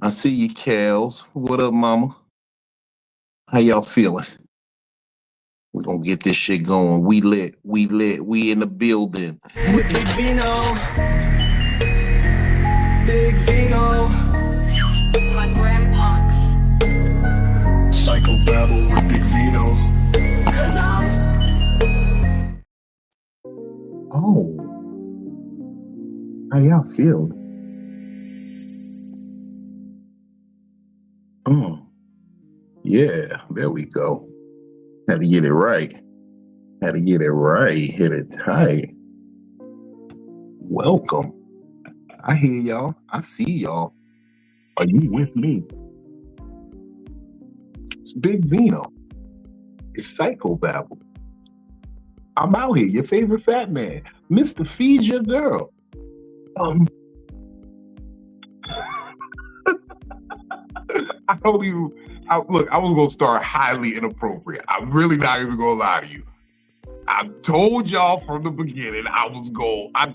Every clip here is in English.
I see you, Kels. What up, mama? How y'all feeling? We're gonna get this shit going. We lit, we in the building. With Big Vino. Big Vino. My grandpa's. Psycho-Babble with Big Vino. Oh. How y'all feel? Yeah, there we go. Had to get it right. Hit it tight. Welcome. I hear y'all. I see y'all. Are you with me? It's Big Vino. It's Psycho-Babble. I'm out here, your favorite fat man, Mr. Feed Your Girl. Look, I was gonna start highly inappropriate. I'm really not even gonna lie to you. I told y'all from the beginning I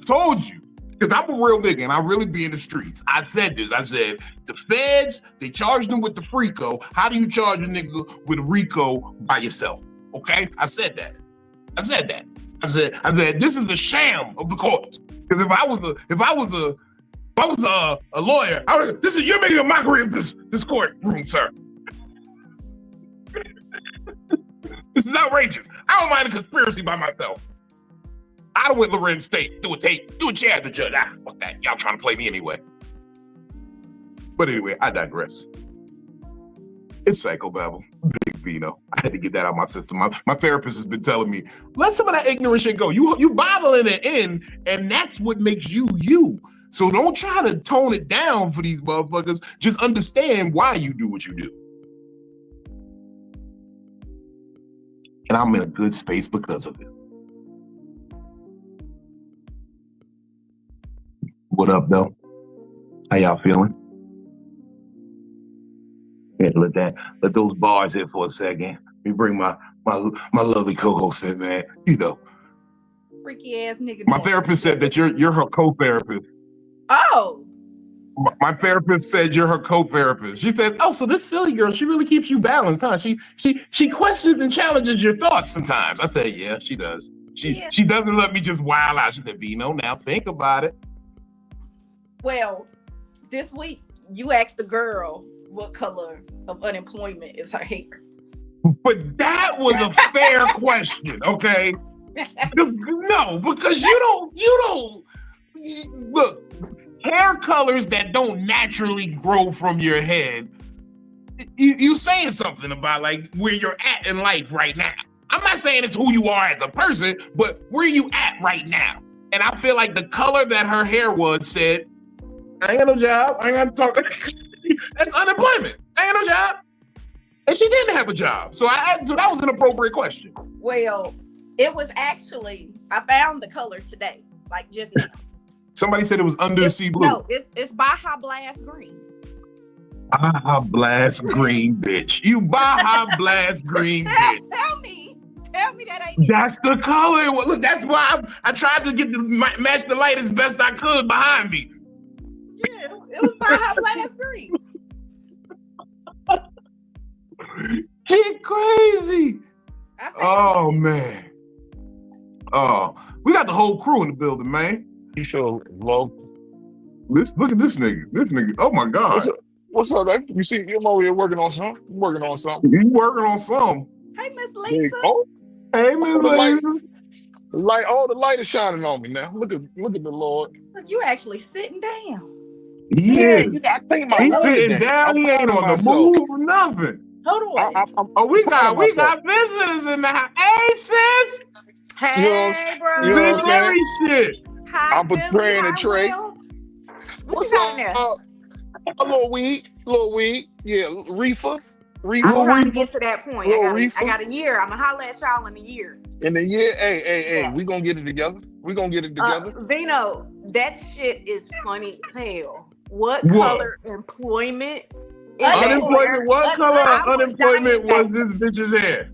told you, because I'm a real nigga and I really be in the streets. I said this, the feds, they charged them with the FRICO. How do you charge a nigga with a RICO by yourself? Okay, I said that. I said, this is the sham of the courts. Because if I was a lawyer, you're making a mockery of this courtroom, sir. This is outrageous. I don't mind a conspiracy by myself. I went Lorenz State, do a chair at the judge. Fuck that. Y'all trying to play me anyway. But anyway, I digress. It's Psycho-Babble, Big Vino. I had to get that out of my system. My therapist has been telling me, let some of that ignorant shit go. You bottling it in, and that's what makes you you. So don't try to tone it down for these motherfuckers. Just understand why you do what you do. And I'm in a good space because of it. What up, though? How y'all feeling? Yeah, let those bars hit for a second. Let me bring my lovely co-host in, man. You know. Freaky ass nigga. My therapist said that you're her co-therapist. Oh. My therapist said you're her co-therapist. She said, "Oh, so this Philly girl, she really keeps you balanced, huh? She questions and challenges your thoughts sometimes." I said, "Yeah, she does. She doesn't let me just wild out." She said, "Vino, now think about it." Well, this week you asked the girl what color of unemployment is her hair. But that was a fair question, okay? No, because you don't look. Hair colors that don't naturally grow from your head, you saying something about like where you're at in life right now. I'm not saying it's who you are as a person, but where you at right now. And I feel like the color that her hair was said, I ain't got no job, I ain't got to talk. That's unemployment. I ain't got no job. And she didn't have a job. So that was an appropriate question. Well, it was actually, I found the color today, like just now. Somebody said it was under the sea blue. No, it's Baja Blast Green. Baja Blast Green, bitch. You Baja Blast Green, bitch. Tell me that ain't That's the color. Well, look, that's why I tried to get match the light as best I could behind me. Yeah, it was Baja Blast Green. Get crazy. Oh, man. Oh, we got the whole crew in the building, man. You sure low? Look at this nigga. Oh my God. What's up, man? You see, I'm over here working on something. You working on something. Hey, Miss Lisa. Hey, Miss Lisa. All the light is shining on me now. Look at the Lord. Look, you actually sitting down. Yeah. I think my He's sitting down. He ain't on the move or nothing. Hold on. We got visitors in the house. Hey, sis. Hey, bro. You know what I'm saying? Shit. Hi, I'm preparing a tray. What's up there? A little weed. Yeah, reefer. I'm trying to get to that point. Reefer. I got a year. I'm gonna holler at y'all in a year. In a year, hey, we gonna get it together. Vino, that shit is funny as hell. What color employment? Unemployment. What color of unemployment was this bitch's hair?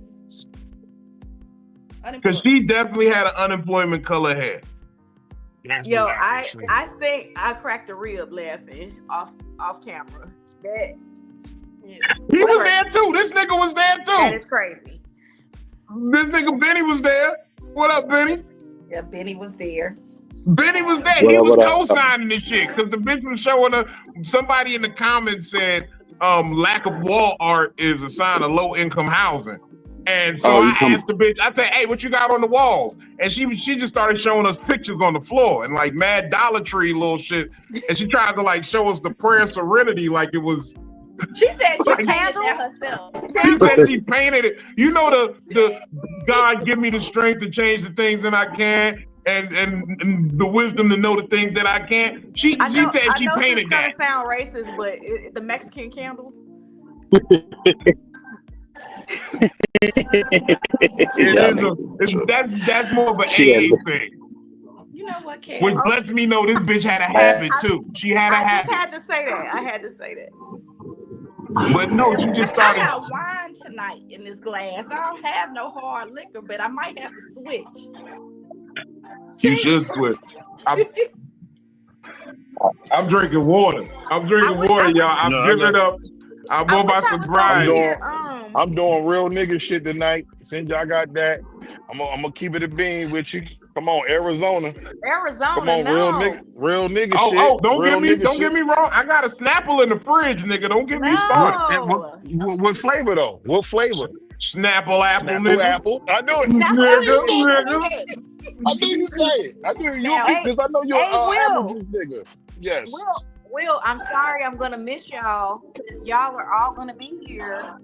Because she definitely had an unemployment color hair. Yo, I think I cracked a rib laughing off camera. That He was there too. This nigga was there too. is crazy. This nigga Benny was there. What up, Benny? Yeah, Benny was there. Benny was there. He was co-signing this shit because the bitch was showing her. Somebody in the comments said, lack of wall art is a sign of low income housing. And so I asked the bitch, I said, hey, what you got on the walls? And she just started showing us pictures on the floor and like mad Dollar Tree little shit. And she tried to like show us the prayer serenity like it was. She said she painted that herself. She said she painted it. You know the God give me the strength to change the things that I can and the wisdom to know the things that I can't. She said she painted that. It's gonna sound racist, but the Mexican candle. That's more of an AA thing. You know what, Karen? Which lets me know this bitch had a habit too. She had a habit. I just had to say that. I had to say that. But no, she just started. I got wine tonight in this glass. I don't have no hard liquor, but I might have to switch. You should switch. I'm drinking water. I'm drinking water, y'all. I'm giving up. I'm on my sobriety. I'm doing real nigga shit tonight. Since y'all got that, I'm gonna keep it a bean with you. Come on, Arizona. Come on, no. real nigga shit. Oh, don't get me wrong. I got a Snapple in the fridge, nigga. Don't get me started. What flavor though? What flavor? Snapple apple, nigga. Apple. I know it. Nigga. I knew you say it. I knew you because I know you're apple juice nigga. Yes. Will, I'm sorry, I'm gonna miss y'all because y'all are all gonna be here.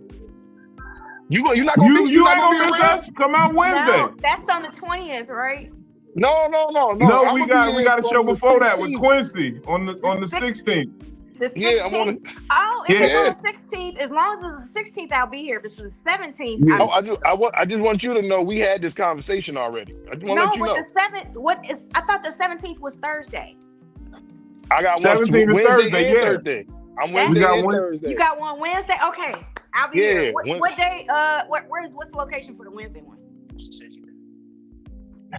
You're not gonna be. You ain't gonna miss us. Come out Wednesday. No, that's on the 20th, right? No. No, we got a show before that with Quincy on the 16th. The 16th. Yeah, I'm on the. Oh, if it's on the 16th, as long as it's the 16th, I'll be here. If it's the 17th, I just want you to know we had this conversation already. I just want to let you know. I thought the 17th was Thursday. I got one Wednesday and Thursday. I'm Wednesday and Thursday. You got one Wednesday? Okay. I'll be here. What day? What's the location for the Wednesday one?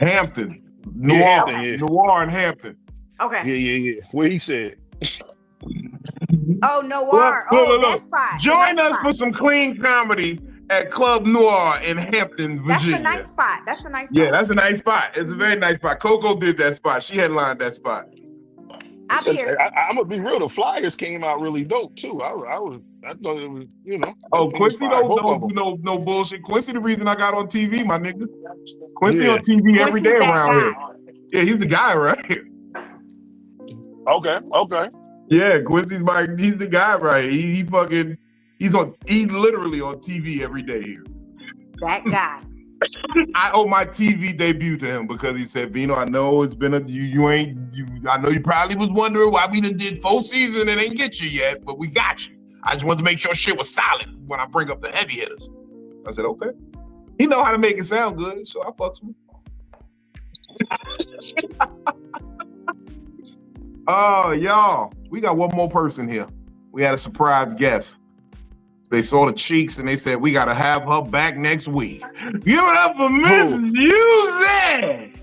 Hampton. Noir and Hampton. Okay. Yeah. What he said. Oh, Noir. That's fine. Join us for some clean comedy at Club Noir in Hampton, Virginia. That's a nice spot. Yeah, that's a nice spot. It's a very nice spot. Coco did that spot. She headlined that spot. I'll be here. I'm gonna be real. The flyers came out really dope too. I thought it was, Oh, Quincy don't do no bullshit. Quincy, the reason I got on TV, my nigga. Quincy on TV every day around here. Yeah, he's the guy right here. Okay. Yeah, Quincy's he's the guy right here. He's literally on TV every day here. That guy. I owe my TV debut to him because he said, Vino, I know it's been I know you probably was wondering why we did 4 seasons and ain't get you yet, but we got you. I just wanted to make sure shit was solid when I bring up the heavy hitters. I said, okay. He know how to make it sound good, so I fucks with him. Oh, y'all, we got one more person here. We had a surprise guest. They saw the cheeks and they said, we got to have her back next week. Give it up for Miss Music!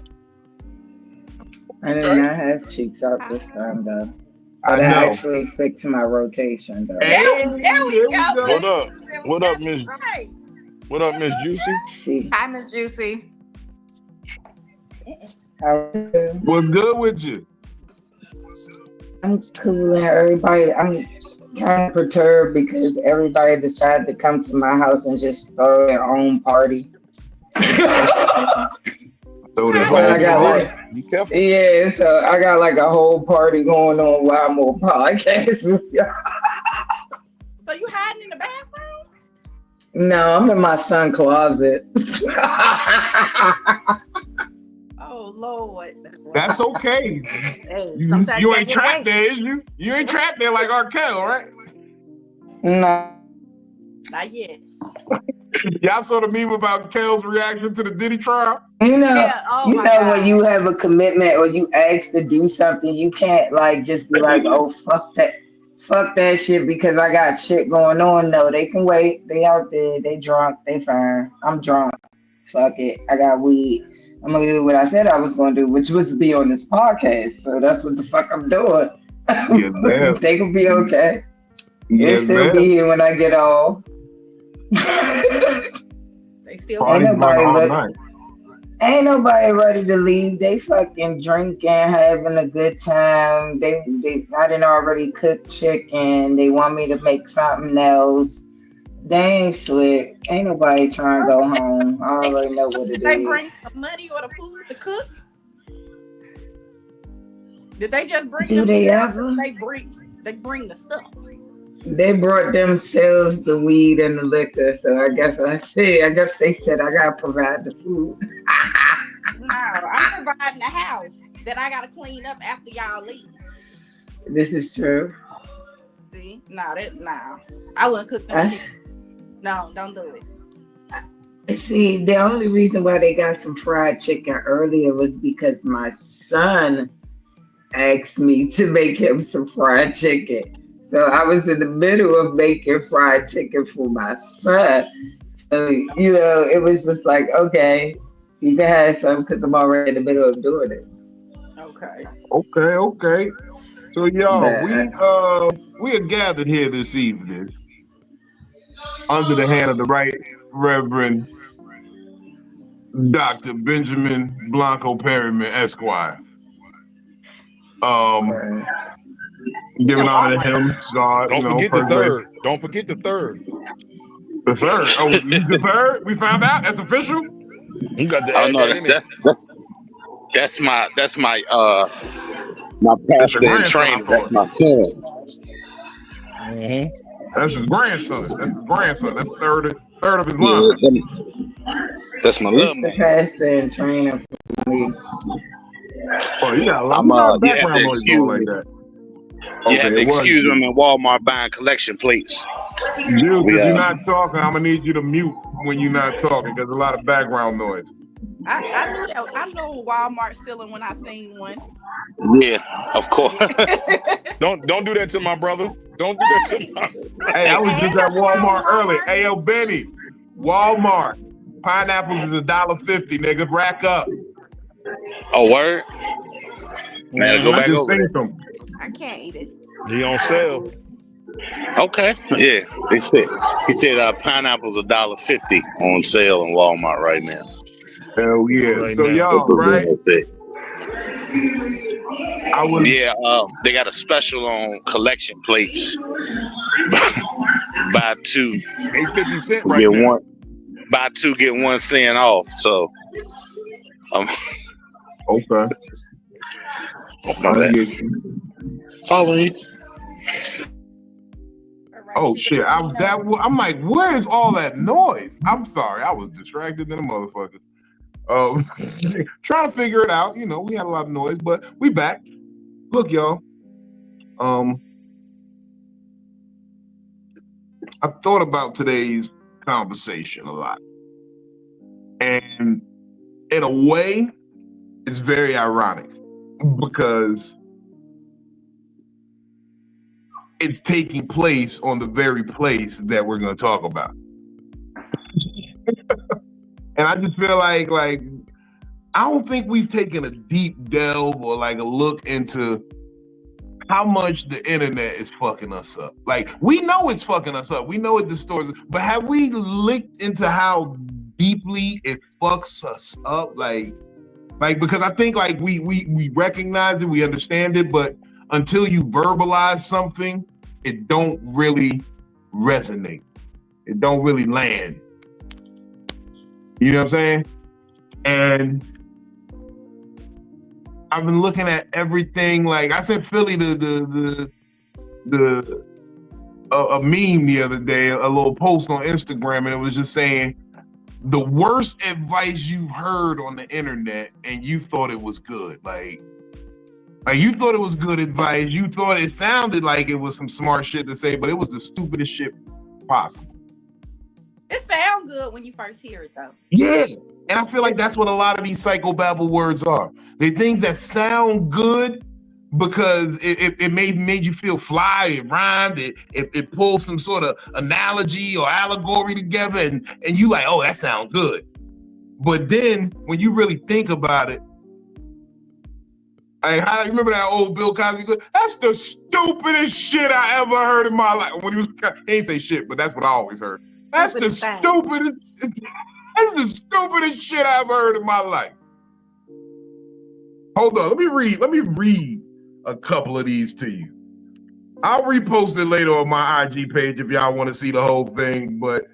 I did not have cheeks out this time, though. But I actually fixed my rotation, though. There we go. What up, Miss? What up, Miss Juicy? Hi, Miss Juicy. How are you? What's good with you? I'm cool. Everybody, I'm kind of perturbed because everybody decided to come to my house and just throw their own party. Be careful. Yeah, so I got like a whole party going on while I'm on podcast with y'all. So you hiding in the bathroom? No, I'm in my son's closet. Oh Lord. That's okay. Hey, you ain't trapped there, is you? You ain't trapped there like R. Kelly, right? No. Not yet. Y'all saw the meme about Kel's reaction to the Diddy trial? You know, God. When you have a commitment or you ask to do something, you can't like just be like, oh, fuck that shit because I got shit going on. No, they can wait. They out there. They drunk. They fine. I'm drunk. Fuck it. I got weed. I'm gonna do what I said I was gonna do, which was be on this podcast. So that's what the fuck I'm doing. Yeah, they can be okay. You'll Yes, still be man. here when I get off. They still Ain't Party's run nobody all look. night. Ain't nobody ready to leave. They fucking drinking, having a good time. I didn't already cook chicken. They want me to make something else. They ain't slick. Ain't nobody trying to go home. I they, already know what it they is. bring the money or the food to cook. Did they just bring Do they themselves? ever? They bring the stuff. They brought themselves the weed and the liquor. So I guess they said I gotta provide the food. No, I'm providing a house that I gotta clean up after y'all leave. This is true. See, I wouldn't cook no I, shit. No, don't do it. See, the only reason why they got some fried chicken earlier was because my son asked me to make him some fried chicken. So I was in the middle of making fried chicken for my son. So, it was just like, okay, you can have some because I'm already in the middle of doing it. Okay. Okay. So y'all, But we are gathered here this evening under the hand of the Right Reverend Dr. Benjamin Blanco Perryman, Esquire. Giving honor to him, God, Don't forget the first grade. third. Don't forget the third. The third. Oh, the third? We found out? That's official? You got to Oh add no, that in it. that's my That's your pastor in grandson, I training. That's thought. my son. Mm-hmm. That's his grandson. That's third of his Yeah, line. that's my little it's the man. pastor and trainer for me. Oh, you got a lot of You have to background noise going excuse like me. that. You Okay, have to it was excuse you. him in Walmart buying collection plates. Juice, We if you're not talking, I'm gonna need you to mute when you're not talking because a lot of background noise. I knew that. I know Walmart selling when I seen one. yeah, of course. Don't do that to my brother. Don't do that to my Hey, I was Ain't just at nothing wrong Walmart with early. Walmart. Hey, yo, Benny, Walmart. Pineapples is $1.50, nigga. Rack up. Oh, word? Man, go I back just over seen there. some. I can't eat it. He on sale. Okay. Yeah. He said pineapples $1.50 on sale in Walmart right now. Hell yeah. Right So now. y'all, right? I was Yeah, they got a special on collection plates. Buy two, 850 cent right get now. one. Buy two, get 1 cent off. So, okay. I get you. Follow me. Oh shit! I'm like, where is all that noise? I'm sorry, I was distracted than a motherfucker. Trying to figure it out. We had a lot of noise, but we back. Look, y'all. I've thought about today's conversation a lot, and in a way, it's very ironic because it's taking place on the very place that we're going to talk about. And I just feel like I don't think we've taken a deep delve or like a look into how much the internet is fucking us up. Like, we know it's fucking us up. We know it distorts, but have we looked into how deeply it fucks us up? Like because I think like we recognize it, we understand it, but until you verbalize something, it don't really resonate. It don't really land. You know what I'm saying? And I've been looking at everything. Like I sent Philly a meme the other day, a little post on Instagram, and it was just saying the worst advice you've heard on the internet, and you thought it was good. Like you thought it was good advice. You thought it sounded like it was some smart shit to say, but it was the stupidest shit possible. It sounds good when you first hear it, though. Yeah. And I feel like that's what a lot of these Psycho-Babble words are. They're things that sound good because it made you feel fly, it rhymed, it pulls some sort of analogy or allegory together, and you like, oh, that sounds good. But then when you really think about it, Hey, how you remember that old Bill Cosby? That's the stupidest shit I ever heard in my life. When he ain't say shit, but that's what I always heard. That's the stupidest. That's the stupidest shit I ever heard in my life. Hold on, let me read a couple of these to you. I'll repost it later on my IG page if y'all want to see the whole thing, but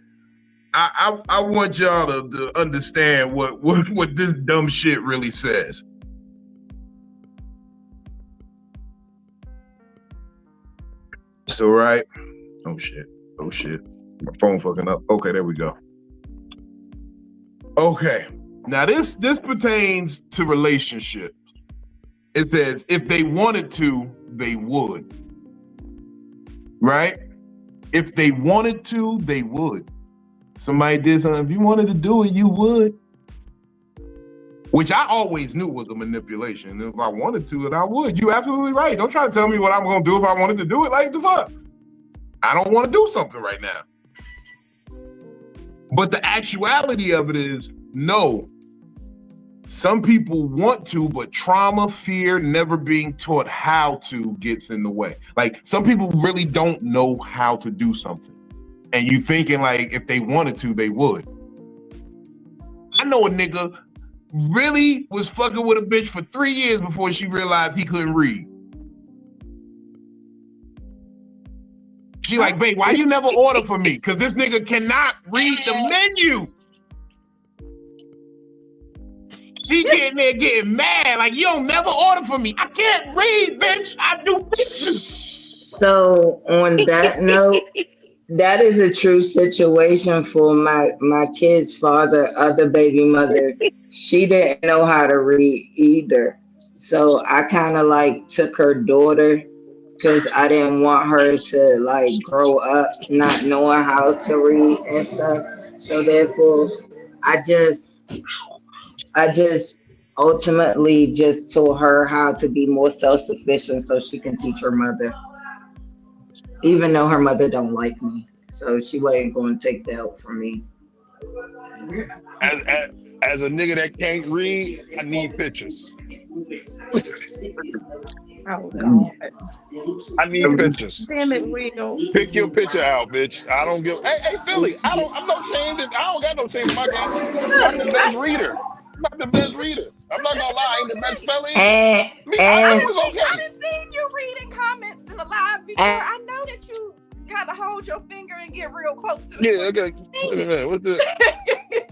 I want y'all to understand what this dumb shit really says. So right. Oh shit. My phone fucking up. Okay, there we go. Okay. Now this pertains to relationships. It says if they wanted to, they would. Right? If they wanted to, they would. Somebody did something. If you wanted to do it, you would. Which I always knew was a manipulation. If I wanted to, then I would. You absolutely right. Don't try to tell me what I'm going to do if I wanted to do it. Like the fuck? I don't want to do something right now. But the actuality of it is, no. Some people want to, but trauma, fear, never being taught how to gets in the way. Like some people really don't know how to do something. And you thinking like if they wanted to, they would. I know a nigga really was fucking with a bitch for 3 years before she realized he couldn't read. She like, babe, why you never order for me? Because this nigga cannot read the menu. She getting there getting mad. Like, you don't never order for me. I can't read, bitch. I do pictures. So on that note, that is a true situation for my kid's father, other baby mother. She didn't know how to read either. So I kind of like took her daughter because I didn't want her to like grow up not knowing how to read and stuff. So therefore, I just ultimately just taught her how to be more self-sufficient so she can teach her mother. Even though her mother don't like me. So she wasn't going to take that from me. As a nigga that can't read, I need pictures. Oh God! I need pictures. Damn it, Will. Pick your picture out, bitch. I don't give. Hey, Philly. I'm not saying that. I don't got no shame in my game. I'm the best reader. I'm not gonna lie. I ain't the best speller. I was okay. I done seen you reading comments in the live before. I know that you gotta hold your finger and get real close to it. Yeah, okay. Look at that. What the?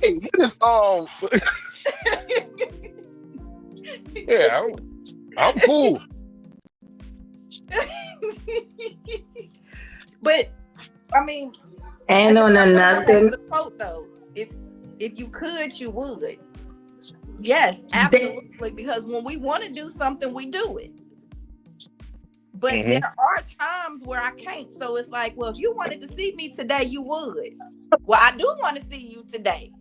Hey, what is Yeah, I'm cool. But I mean, and on another quote though, if you could, you would. Yes, absolutely. Because when we want to do something, we do it. But there are times where I can't. So it's like, well, if you wanted to see me today, you would. Well, I do want to see you today.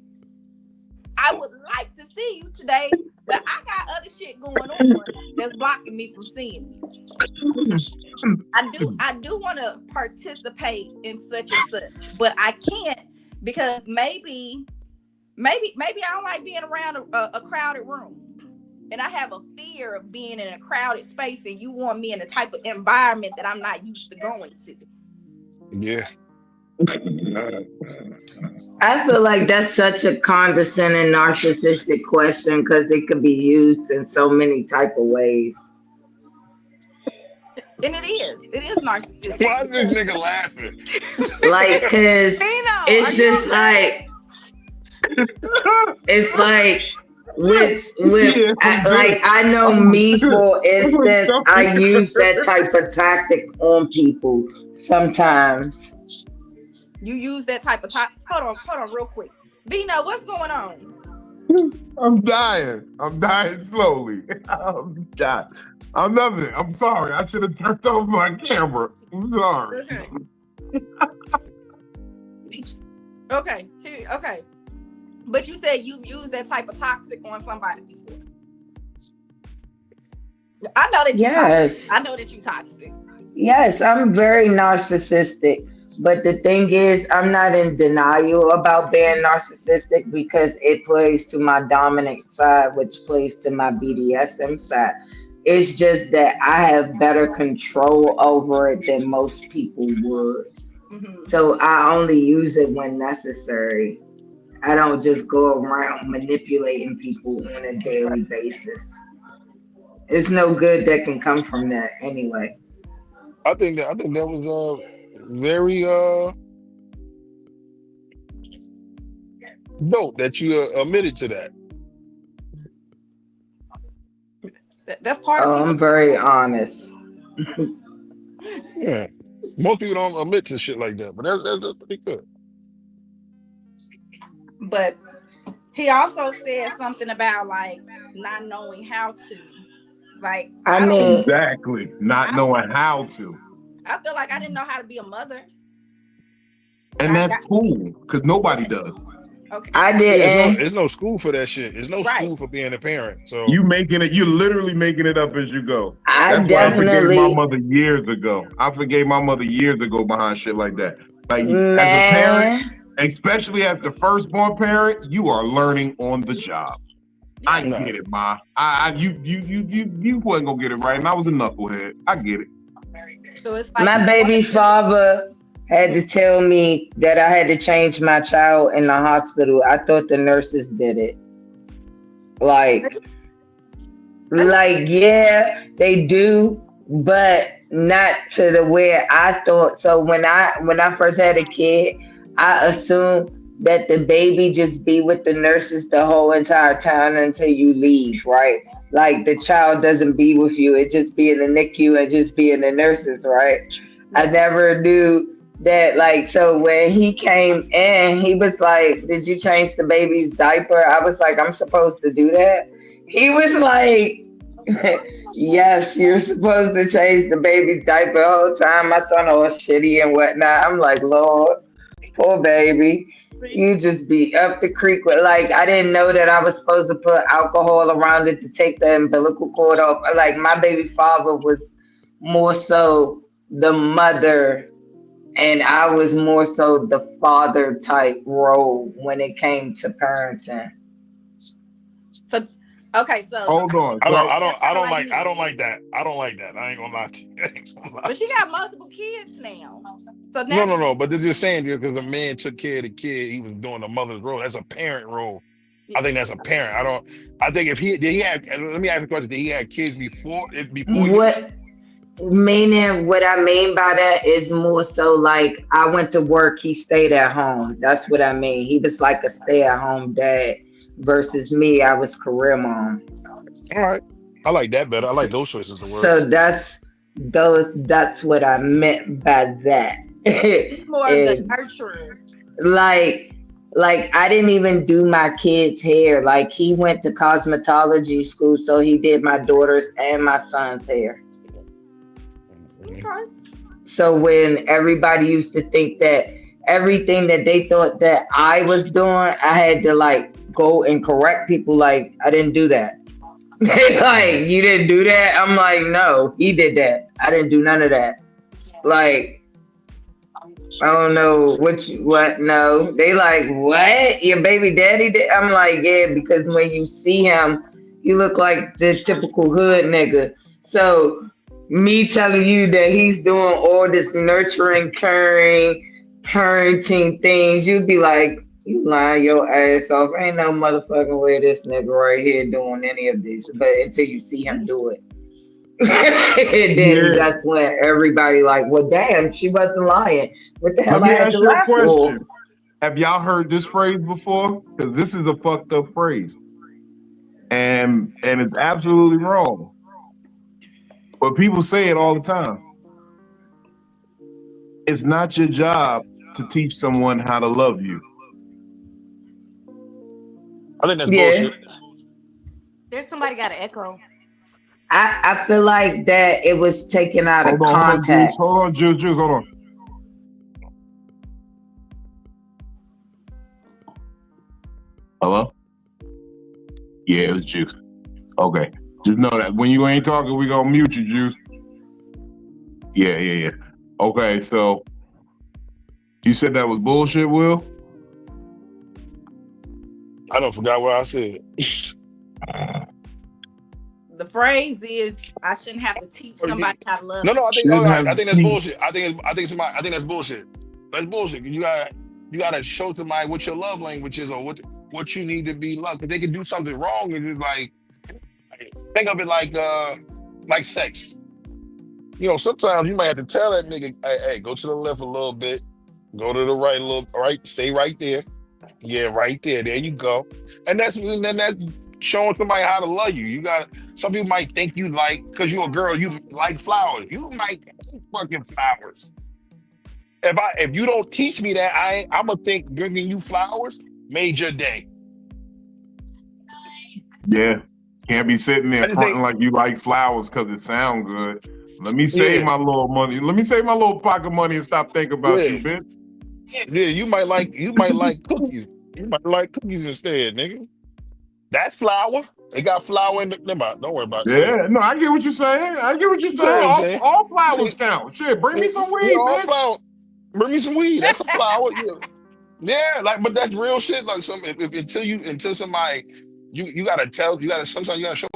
I would like to see you today, but I got other shit going on that's blocking me from seeing you. I do want to participate in such and such, but I can't because maybe I don't like being around a crowded room. And I have a fear of being in a crowded space, and you want me in a type of environment that I'm not used to going to. Yeah. I feel like that's such a condescending, narcissistic question because it could be used in so many type of ways. And it is narcissistic. Why is this nigga laughing? Like, cause it's just like, it's like with I know me, for instance, I use that type of tactic on people sometimes. You use that type of tactic. Hold on real quick. Bino, what's going on? I'm dying slowly. I'm dying. I'm nothing. I'm sorry. I should have turned off my camera. I'm sorry. Okay. But you said you've used that type of toxic on somebody before. I know that you're toxic. I know that you're toxic. Yes, I'm very narcissistic. But the thing is, I'm not in denial about being narcissistic because it plays to my dominant side, which plays to my BDSM side. It's just that I have better control over it than most people would. Mhm. So I only use it when necessary. I don't just go around manipulating people on a daily basis. It's no good that can come from that anyway. I think that was very dope that you admitted to that. That's part of Oh, people. I'm very honest. Yeah. Most people don't admit to shit like that, but that's pretty good. But he also said something about like not knowing how to. Like I I don't. mean, Exactly. Not I knowing how to. I feel like I didn't know how to be a mother. And I that's got cool, because nobody does. okay. I Yeah, didn't. it's no school for that shit. It's no Right. school for being a parent. So You're literally making it up as you go. I That's why I forgave my definitely, mother years ago. I forgave my mother years ago behind shit like that. Like, as a parent, man. especially as the firstborn parent, you are learning on the job. I Yeah. get nice. it, ma. You wasn't gonna get it right, and I was a knucklehead. I get it. So it's like My you want baby to do. father had to tell me that I had to change my child in the hospital. I thought the nurses did it. Like, Let me. yeah, they do, but not to the where I thought. So when I first had a kid, I assumed that the baby just be with the nurses the whole entire time until you leave, right? Like the child doesn't be with you; it just be in the NICU and just be in the nurses, right? I Yeah. never knew that. Like, so when he came in, he was like, "Did you change the baby's diaper?" I was like, "I'm supposed to do that." He was like, yes, you're supposed to change the baby's diaper the whole time. My son all shitty and whatnot. I'm like, Lord, poor baby. See? You just be up the creek with like I didn't know that I was supposed to put alcohol around it to take the umbilical cord off. Like my baby father was more so the mother and I was more so the father type role when it came to parenting. So okay. So Hold on. I don't So I that don't I sounds don't like like you. I don't like that. I don't like that. I ain't gonna lie to you. I ain't gonna lie But she to you. got multiple kids now. So No, now no, she. no. But they're just saying because the man took care of the kid, he was doing the mother's role. That's a parent role. I Yeah. think that's a parent. I don't. I think if he did, he had. Let me ask you a question. Did he have kids before you? What Meaning, what I mean by that is more so like I went to work, he stayed at home. That's what I mean. He was like a stay at home dad versus me, I was career mom. All right. I like that better. I like So, those choices of so words. that's what I meant by that. He's more of the Is nurturer. like I didn't even do my kids' hair. Like he went to cosmetology school, so he did my daughter's and my son's hair. Mhm. Okay. So when everybody used to think that everything that they thought that I was doing, I had to like go and correct people like I didn't do that. They like, you didn't do that? I'm like, no, he did that. I didn't do none of that. Like, I don't know what no. They like, what? Your baby daddy did? I'm like, yeah, because when you see him, he look like the typical hood nigga. So me telling you that he's doing all this nurturing, caring, parenting things, you'd be like, you lying your ass off. Ain't no motherfucking way this nigga right here doing any of this. But until you see him do it. And then yeah, that's when everybody like, well, damn, she wasn't lying. What the hell let I me had to ask you a lie for? question. Have y'all heard this phrase before? Because this is a fucked up phrase, and it's absolutely wrong. But people say it all the time. It's not your job to teach someone how to love you. I think that's Yeah. bullshit. There's somebody got an echo. I feel like that it was taken out of Hold on, Juice. Hold context. on, Juice, hold on. Hello? Yeah, it's Juice. Okay. Just know that when you ain't talking, we gonna mute you, Juice. Yeah. Okay, so you said that was bullshit, Will? I don't forgot what I said. The phrase is, "I shouldn't have to teach somebody how to love." No, I think Shouldn't have I think that's teach. bullshit. I think that's bullshit. That's bullshit. 'Cause you gotta show somebody what your love language is or what you need to be loved. 'Cause they can do something wrong and it's like think of it like sex. Sometimes you might have to tell that nigga, hey, go to the left a little bit, go to the right a little, right, stay right there. Yeah, right there. There you go. And that's showing somebody how to love you. Some people might think you because you're a girl, you like flowers. You might hate fucking flowers. If you don't teach me that, I'm gonna think bringing you flowers made your day. Yeah. Can't be sitting I there just fronting think, like you like flowers because it sound good. Let me save yeah, my little money. Let me save my little pocket money and stop thinking about you, yeah, bitch. yeah. You might like cookies. You might like cookies instead, nigga. That's flour. They got flour in the. Never mind, don't worry about it. Go ahead. Yeah, no, I get what you're saying. You say what I'm saying? All flowers See, count. Shit, bring me some yeah, weed, all bitch. flour. Bring me some weed. That's a flower. Yeah. Yeah, but that's real shit. Like until somebody sometimes you gotta show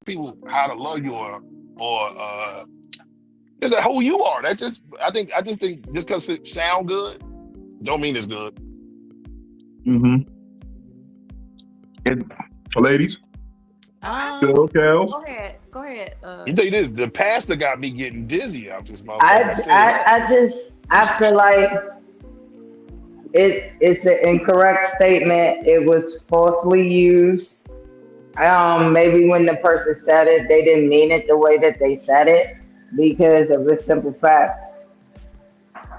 people how to love you or just who you are. That's just I just think just because it sound good, don't mean it's good. Mm-hmm. And ladies, Go okay. ahead. You tell you this, the pastor got me getting dizzy out this motherfucker. I tell you that. I feel like it's an incorrect statement. It was falsely used. Maybe when the person said it, they didn't mean it the way that they said it because of a simple fact.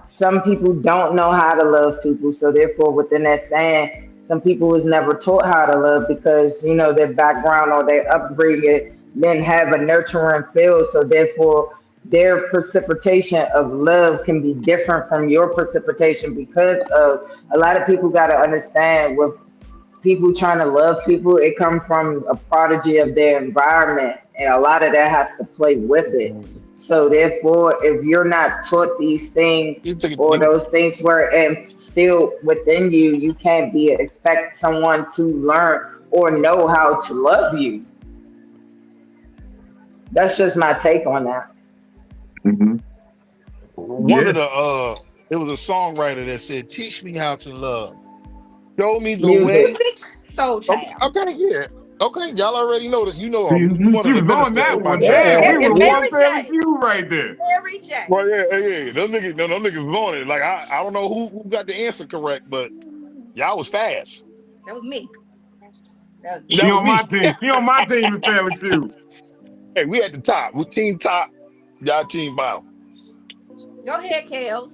Some people don't know how to love people, so therefore, within that saying, some people was never taught how to love because their background or their upbringing didn't have a nurturing feel, so therefore, their precipitation of love can be different from your precipitation because of a lot of people got to understand with people trying to love people, it comes from a prodigy of their environment, and a lot of that has to play with it. So therefore, if you're not taught these things or those things were instilled within you, you can't expect someone to learn or know how to love you. That's just my take on that. Mm-hmm. One of the there was a songwriter that said, "Teach me how to love. Show me the way." Music, soul child. Okay, yeah. Okay, y'all already know that. You She one of the was on ministers. that one. Yeah. Damn, we And was Mary one family J. feud right there. Mary J. Well, yeah. Them niggas was on it. Like I don't know who got the answer correct, but y'all was fast. That was me. That She was on my me. team. She on my team in family feud. Hey, we at the top. We team top. Y'all team bottom. Go ahead, Kels.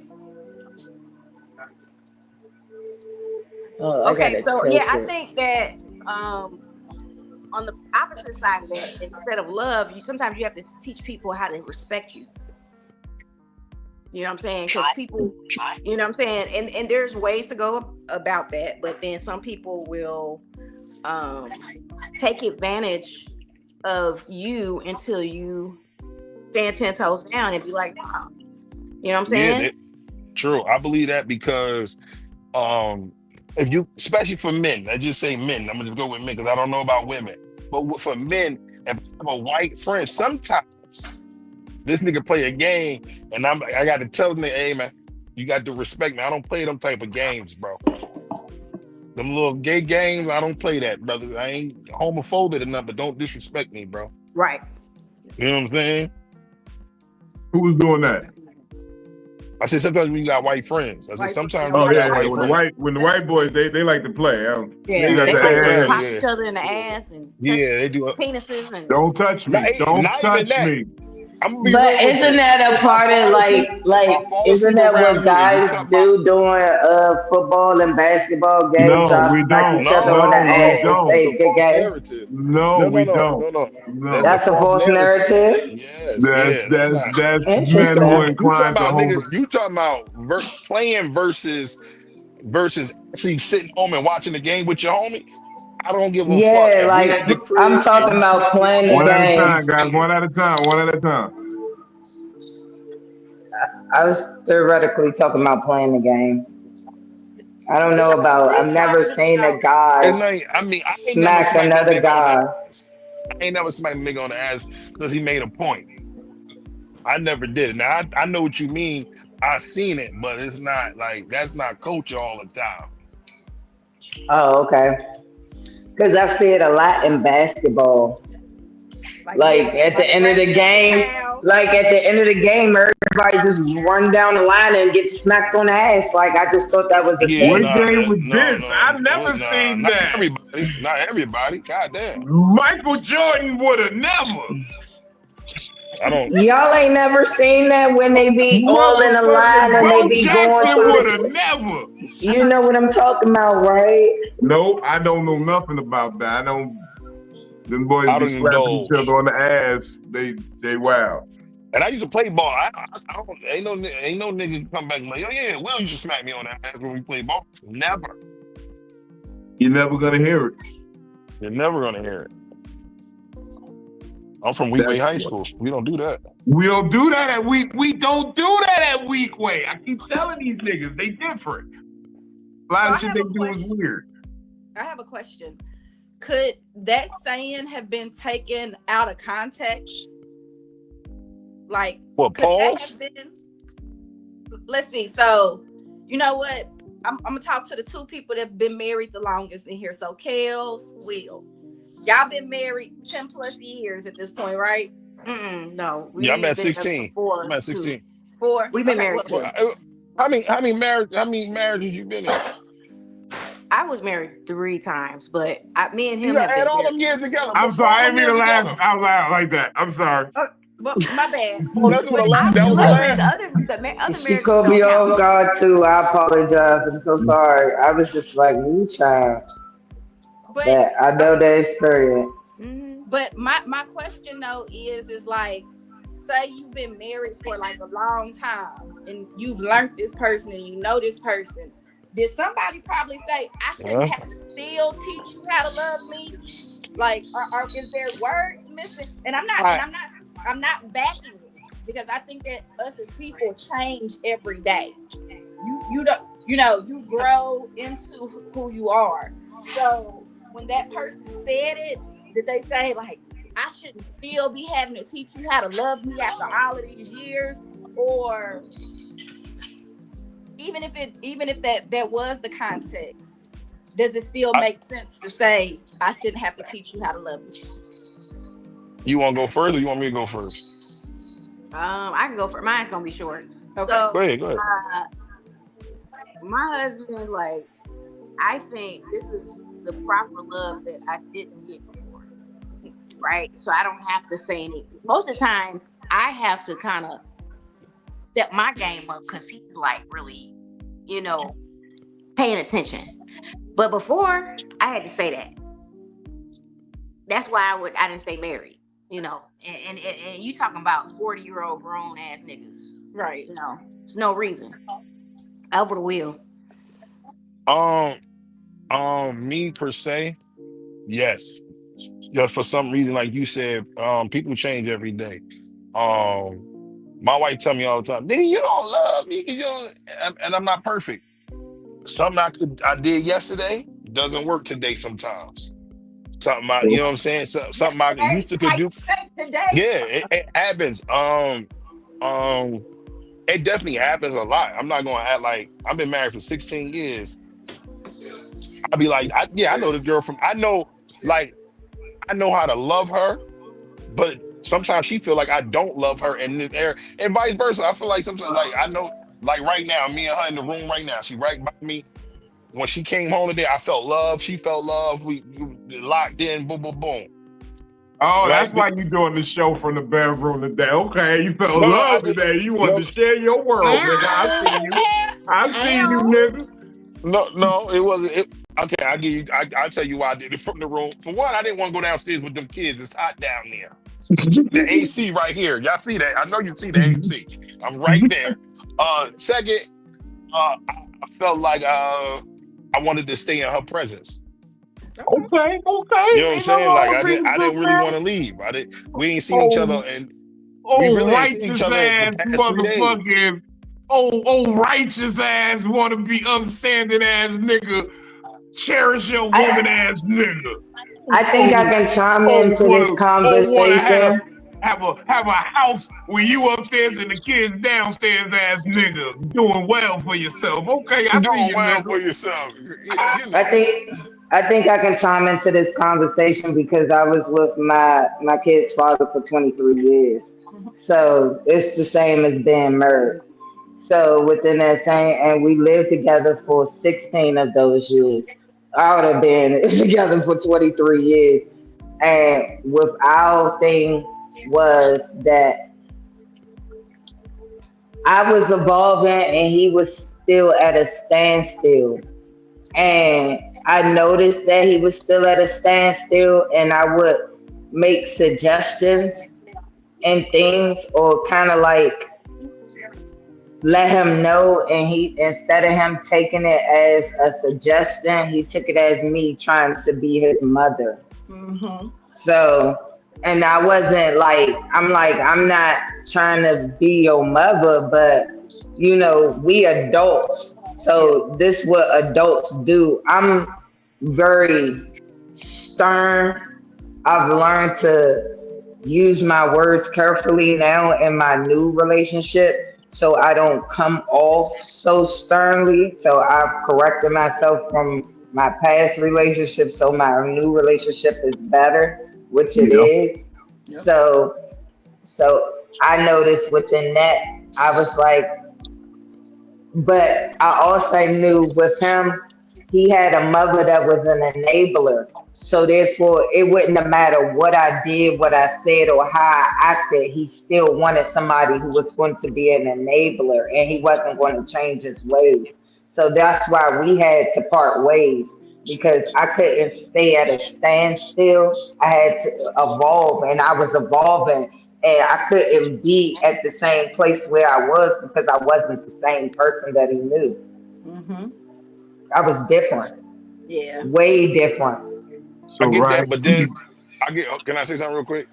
Okay, so yeah, I think that on the opposite side of that, instead of love, sometimes you have to teach people how to respect you. You know what I'm saying? Because people, you know what I'm saying, and there's ways to go about that, but then some people will take advantage of you until you stand 10 toes down and be like, wow. You know what I'm saying? Yeah, true. I believe that because if you, especially for men, I just say men. I'm gonna just go with men because I don't know about women. But for men, if I have a white friend, sometimes this nigga play a game, and I got to tell him, hey man, you got to respect me. I don't play them type of games, bro. Them little gay games, I don't play that, brother. I ain't homophobic or nothing, but don't disrespect me, bro. Right. You know what I'm saying? Who was doing that? I said sometimes when you got white friends. I said sometimes Oh when you yeah, got white friends. when the white boys they like to play. Yeah, You got they to like to add. pop each other in the ass and touch They do. penises and Don't touch me. Don't Not even touch that. me. I'm gonna be But real with isn't you. that a If I part of fall asleep isn't that around what you and you guys cut my do during football and basketball games? No, Y'all we smack don't. each other on the No, we ass and don't. It's a say good false game. narrative. No, we don't. No. That's No. a That's a false false narrative. narrative. Yes, yeah. That's not. That's men who are Interesting. You talking inclined to about homo. niggas? You talking about playing versus actually sitting home and watching the game with your homie? I don't give a fuck. Yeah, If we like at the I'm crib and talking you about smack me on playing the the One at a ass, we game. time, guys. fighting. One at a time. One at a time. I was theoretically talking about playing the game. I don't it's know all about. both I've sides never of the seen a show. guy And I ain't never smack smacked no another nigga on the guy. ass. I ain't never smacked a nigga on the ass because he made a point. I never did. Now I know what you mean. I seen it, but it's not like that's not culture all the time. Oh, okay. Because I see it a lot in basketball. Like at the end of the game, everybody just run down the line and get smacked on the ass. Like I just thought that was the Yeah, What thing. game was this? no, I've never seen not that. everybody, not everybody. God damn, Michael Jordan would have never. I don't. Y'all ain't never seen that when they be all in a line and they Bo be going Jackson through would the, have never. you know what I'm talking about, right? No, I don't know nothing about that. I don't. Them boys I be don't slapping each indulge. other on the ass. They wild. And I used to play ball. I don't. Ain't no nigga come back and like, oh yeah, Will used to smack me on the ass when we played ball. Never. You're never gonna hear it. You're never gonna hear it. I'm from Weekway High School. We don't do that. We don't do that at We don't do that at Weekway. I keep telling these niggas they different. A lot of shit they do is weird. I have a question. Could that saying have been taken out of context? Like, What, could that pause? have been? Let's see. So, you know what? I'm gonna talk to the two people that've been married the longest in here. So, Kels, Will, y'all been married 10 plus years at this point, right? No. Yeah, I'm at We've been 16. before, I'm at 16. 4. We've been Okay, married well, too. How many marriages you been in? I was married 3 times, but me and You him have gotta add been all married. them years together. I'm sorry, I didn't mean to Years laugh together. out loud like that. I'm sorry. well, my bad. Oh, that's what a laugh. That was a Listen, laugh. other She marriages caught me don't count. off guard too. I apologize. I'm so sorry. I was just like, you child. But That I know that experience. But my question though is like, say you've been married for like a long time and you've learned this person and you know this person. Did somebody probably say, I shouldn't have to still teach you how to love me? Like, is there words missing? And I'm not backing it because I think that us as people change every day. You don't, you grow into who you are. So when that person said it, did they say like, I shouldn't still be having to teach you how to love me after all of these years? Or even if that was the context, does it still make sense to say I shouldn't have to teach you how to love me? You want to go first or you want me to go first? I can go for mine's gonna be short. Okay. So Go ahead. my husband, like, I think this is the proper love that I didn't get before. Right? So I don't have to say anything. Most of the times I have to kind of step my game up because he's like really, paying attention. But before I had to say that. That's why I didn't stay married, and you talking about 40-year-old grown ass niggas. Right. There's no reason. Over the wheel. Me per se, yes. Just for some reason, like you said, people change every day. My wife tell me all the time, "Nigga, you don't love me, and I'm not perfect. Something I did yesterday doesn't work today. Sometimes, something you know what I'm saying. Something I used to could do today. Yeah, it happens. It definitely happens a lot. I'm not gonna act like I've been married for 16 years. I'll be like, I know this girl I know how to love her, but sometimes she feel like I don't love her in this area, and vice versa. I feel like sometimes, like I know, like right now, me and her in the room right now, she right by me. When she came home today, I felt love. She felt love. We locked in. Boom, boom, boom. Oh, that's why you doing the show from the bedroom today. Okay, you felt love today. You wanted to share your world, nigga. I see you, nigga. No, it wasn't. Okay, I'll tell you why I did it from the room. For one, I didn't want to go downstairs with them kids. It's hot down there. The AC right here. Y'all see that? I know you see the AC. I'm right there. Second, I felt like I wanted to stay in her presence. Okay. You know what I'm saying? Like I didn't really want to leave. We ain't seen each other, and we really ain't seen righteous each other ass the past 3 days. motherfucking righteous ass wanna be upstanding ass nigga, cherish your woman ass nigga. I think I can chime Or into this wanna conversation. have a house where you upstairs and the kids downstairs ass niggas doing well for yourself. Okay, I see Doing you, well for nigga. yourself. You I know. think I think I can chime into this conversation because I was with my kid's father for 23 years. So it's the same as being married. So within that same, and we lived together for 16 of those years. I would have been together for 23 years. And with our thing was that I was evolving and he was still at a standstill. And I noticed that he was still at a standstill, and I would make suggestions and things, or kind of like let him know. And he, instead of him taking it as a suggestion, he took it as me trying to be his mother. Mm-hmm. So, and I wasn't like, I'm not trying to be your mother, but you know, we adults. So this what adults do. I'm very stern. I've learned to use my words carefully now in my new relationship, so I don't come off so sternly. So I've corrected myself from my past relationship, so my new relationship is better, which it Yeah. is. So so I noticed within that, I was like, but I also knew with him, he had a mother that was an enabler. So therefore, it wouldn't have mattered what I did, what I said, or how I acted. He still wanted somebody who was going to be an enabler, and he wasn't going to change his ways. So that's why we had to part ways, because I couldn't stay at a standstill. I had to evolve, and I was evolving, and I couldn't be at the same place where I was because I wasn't the same person that he knew. Mm-hmm. I was different, Yeah. way different. I So get right. that, but then I get. Can I say something real quick?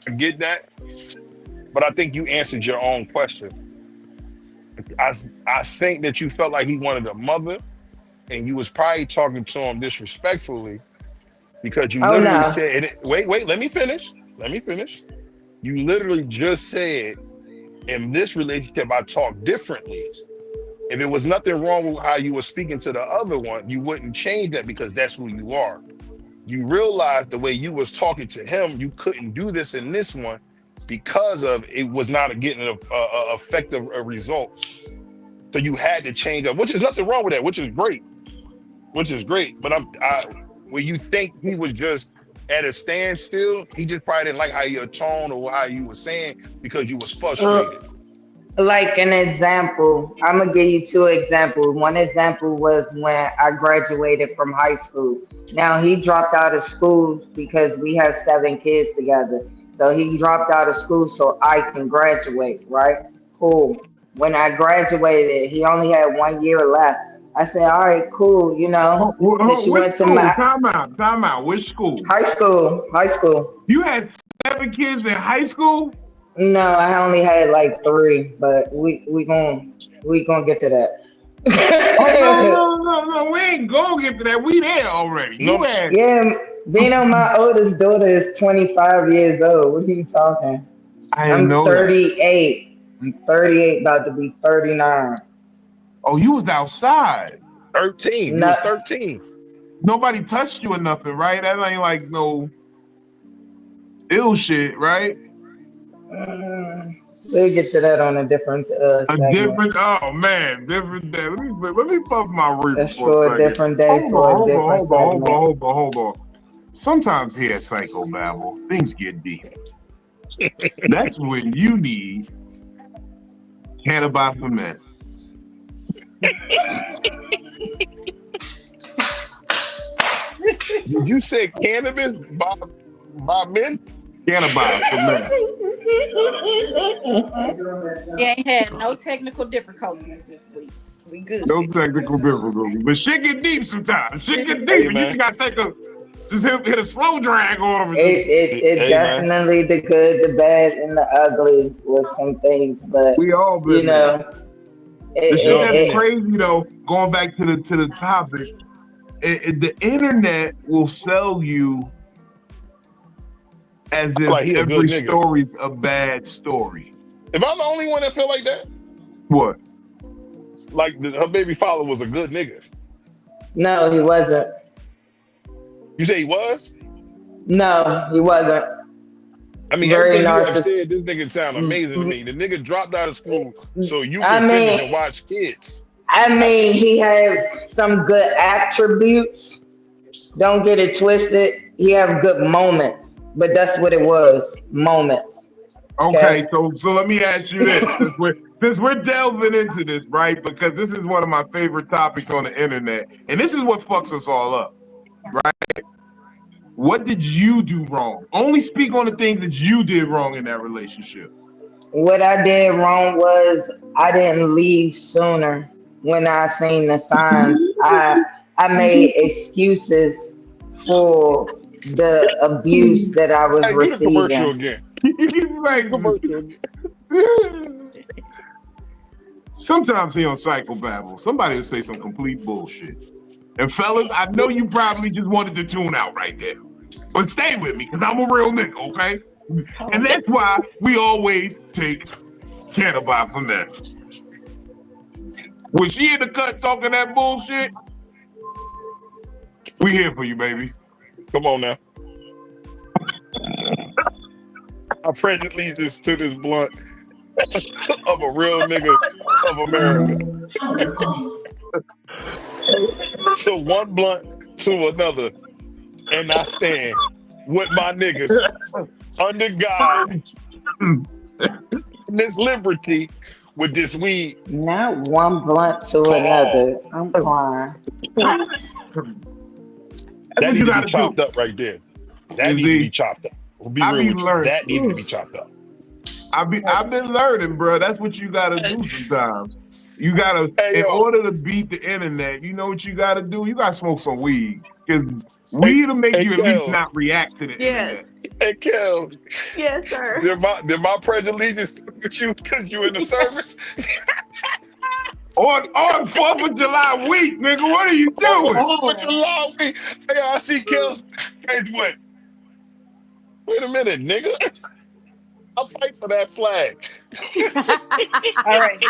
I get that, but I think you answered your own question. I I think that you felt like he wanted a mother, and you was probably talking to him disrespectfully because you Oh literally no. said, "Wait, let me finish. Let me finish." You literally just said, "In this relationship, I talk differently." If it was nothing wrong with how you were speaking to the other one, you wouldn't change that because that's who you are. You realized the way you was talking to him, you couldn't do this in this one because of it was not getting a effective results. So you had to change up, which is nothing wrong with that, which is great, which is great. But where you think he was just at a standstill, he just probably didn't like how your tone or how you were saying because you was frustrated. Like an example, I'm gonna give you two examples. One example was when I graduated from high school. Now he dropped out of school because we have 7 kids together. So he dropped out of school so I can graduate, right? Cool. When I graduated, he only had 1 year left. I said, all right, cool, you know, since you Which went to school? my Time out. Which school? high school, high school. You had 7 kids in high school? No, I only had like 3, but we gonna get to Oh that. no. We ain't gonna get to that. We there already. You No, had Yeah, Vino, my oldest daughter is 25 years old. What are you talking? I didn't I'm know that. 38. I'm 38, about to be 39. Oh, you was outside. 13. You No, was 13. Nobody touched you or nothing, right? That ain't like no ill shit, right? mm, we'll get to that on a different A segment. different, oh man, different day. Let me puff my reefer That's for for a a second. different day, for a different segment. Hold on. Sometimes here at Psycho-Babble, things get deep. That's when you need cannabis cement. Did you say cannabis by men? Cannabis cement. We ain't had no technical difficulties this week. We good. No technical difficulty. But shit get deep sometimes. Shit get deep. Hey, And you man. just gotta just hit a slow drag on them. It Hey, man. definitely the good, the bad, and the ugly with some things, but We all you been there. know, The shit that's it crazy though, going back to the topic, the internet will sell you As I feel if like he a good every nigga. story's a bad story. Am I the only one that feel like that? What? Like her baby father was a good nigga. No, he wasn't. You say he was? No, he wasn't. I mean, Very everything you have narcissistic. said, this nigga sound amazing to me. The nigga dropped out of school so you I can finish mean- and watch kids. I mean, he had some good attributes. Don't get it twisted. He have good moments, but that's what it was. Moments. Okay, so let me ask you this: since we're delving into this, right? Because this is one of my favorite topics on the internet, and this is what fucks us all up, right? What did you do wrong? Only speak on the things that you did wrong in that relationship. What I did wrong was I didn't leave sooner when I seen the signs. I made excuses for the abuse that I was Hey, do the commercial receiving. again. Like, Commercial again. sometimes he on Psycho-Babble, somebody will say some complete bullshit. And fellas, I know you probably just wanted to tune out right there. But stay with me, because I'm a real nigga, okay? And that's why we always take Cannabis from that. Was she in the cut talking that bullshit? We here for you, baby. Come on now. I presently just to this blunt of a real nigga of America. So one blunt to another, and I stand with my niggas under God in this liberty with this weed. Not one blunt to another. I'm crying. That what needs you to be gotta chopped do. up right there. That You needs to see? be chopped up. We'll be I real be with you. learning. That needs to be chopped up. I've been learning, bro. That's what you gotta do sometimes. You gotta, Hey, in yo. order to beat the internet, you know what you gotta do? You gotta smoke some weed. Because weed will make Hey, you at least Kels. not react to the internet. Yes. Hey, Kel, Yes, sir. did my pledge allegiance with you because you in the service? On 4th of July week, nigga, what are you doing? With the long week. Hey, I see Kel's face went. Wait a minute, nigga. I'll fight for that flag. All right.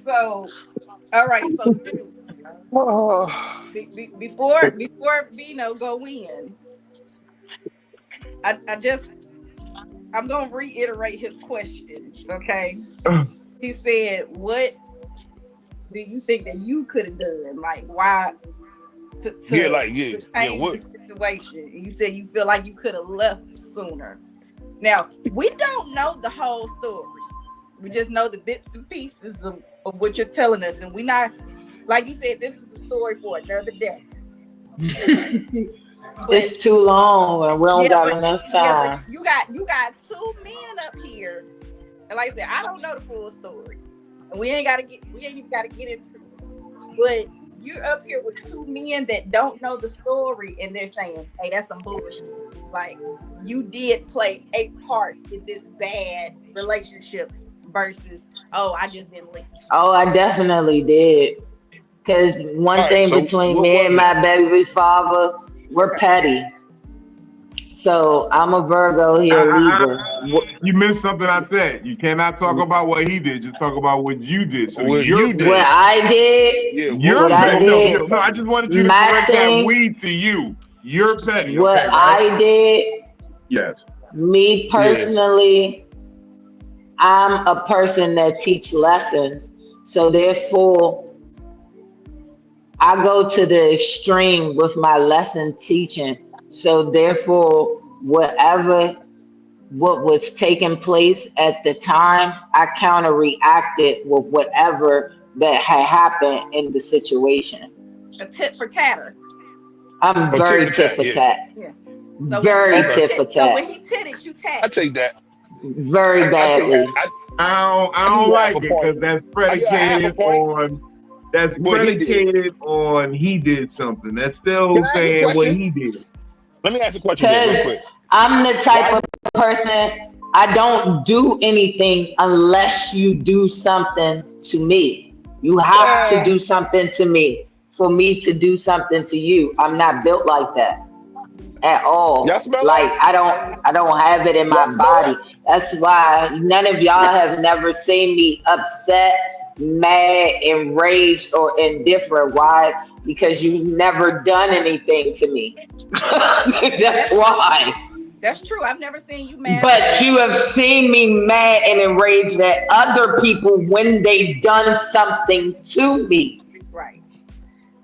So, before Bino go in, I'm gonna reiterate his question. Okay. He said, "What do you think that you could have done? Like, why to change what? the situation?" And you said you feel like you could have left sooner. Now, we don't know the whole story. We just know the bits and pieces of what you're telling us, and we not, like you said, this is a story for another day. It's too long and we don't got enough time. Yeah, but you got two men up here, and like I said, I don't know the full story, and we ain't even gotta get into it. But you're up here with two men that don't know the story, and they're saying, "Hey, that's some bullshit." Like, you did play a part in this bad relationship versus, "Oh, I just didn't leave." Oh, I definitely did. Because one thing so between what me was and it? my baby father, we're petty. So I'm a Virgo, he a Libra. You missed something I said. You cannot talk about what he did. Just talk about what you did. So What you're you did. What I did, Yeah, what I did, no, I just wanted you to my correct thing- that weed to you. You're petty. what okay, right? I did, Yes. me personally, I'm a person that teach lessons. So therefore, I go to the extreme with my lesson teaching. So therefore, what was taking place at the time, I counter-reacted with whatever that had happened in the situation. A tit for tatter. I'm very tit for tat. Yeah. So Very when- tit for So when tat. he titted, you I tat. take that. Very I take badly. that. I I don't give you like half a it point. because that's I give you a half a predicated point. on that's What he did. predicated on he did something. That's still Can I ask a saying what question? he did. Let me ask a question then, real Because quick. I'm the type of person, I don't do anything unless you do something to me. You have to do something to me for me to do something to you. I'm not built like that. at all. Y'all smell Like it? I don't have it in Y'all my smell body. it? That's why none of y'all have never seen me upset, mad, enraged, or indifferent. Why? Because you've never done anything to me. That's That's true. why. That's true. I've never seen you mad or But you have seen me mad and enraged at other people when they done something to me. right.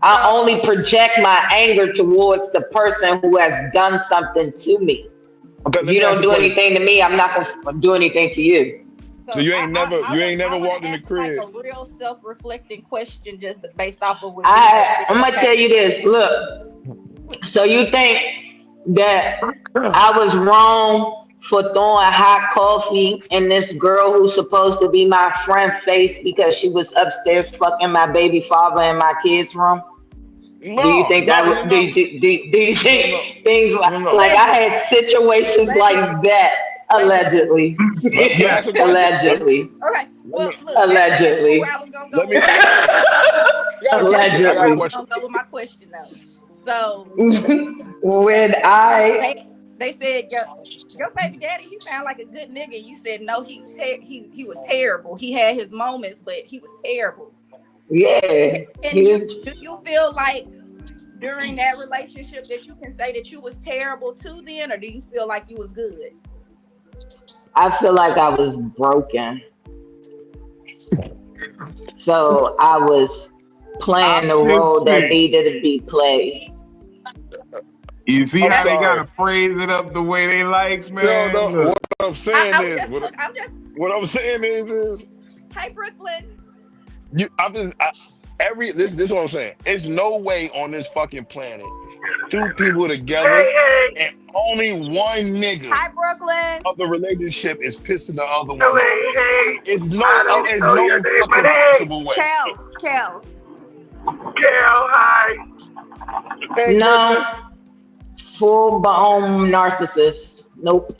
I So only project my anger towards the person who has done something to me. Okay, If let you me ask don't you a do question. anything to me, I'm not gonna do anything to you. So so you ain't I never want walked to in the ask like crib. a real self-reflecting question just based off of what Vito I'm said. gonna tell Okay. you this. Look, so you think that I was wrong for throwing hot coffee in this girl who's supposed to be my friend face because she was upstairs fucking my baby father in my kids' room? Do you No, think no, that no, do no, you, do you no, no, think things no, no. like I Allegedly. had situations Allegedly. like that Allegedly. allegedly? Let me Yes. ask you a question. Allegedly. Okay. Let Well, me look, that's Allegedly. where I was gonna let go with me. my question. I got a That's question. I got where a I was Allegedly. question. gonna go with my question though. So When they I they said your baby daddy, he sound like a good nigga. You said no, he was terrible. He had his moments, but he was terrible. yeah, And he you was do you feel like during that relationship that you can say that you was terrible too then, or do you feel like you was good? I feel like I was broken. So I was playing the Option role that C. needed to be played. You see I'm how That's they sorry. gotta phrase it up the way they like, No, man? no. Look. What I'm saying I was is, just look, I'm just what I'm saying is hey Brooklyn. you. I'm just every this is what I'm saying. There's no way on this fucking planet two people together and only one nigga Hi, Brooklyn. of the relationship is pissing the other one off. It's no fucking possible way. Kels. Hey, No, Brooklyn. full blown narcissist. Nope.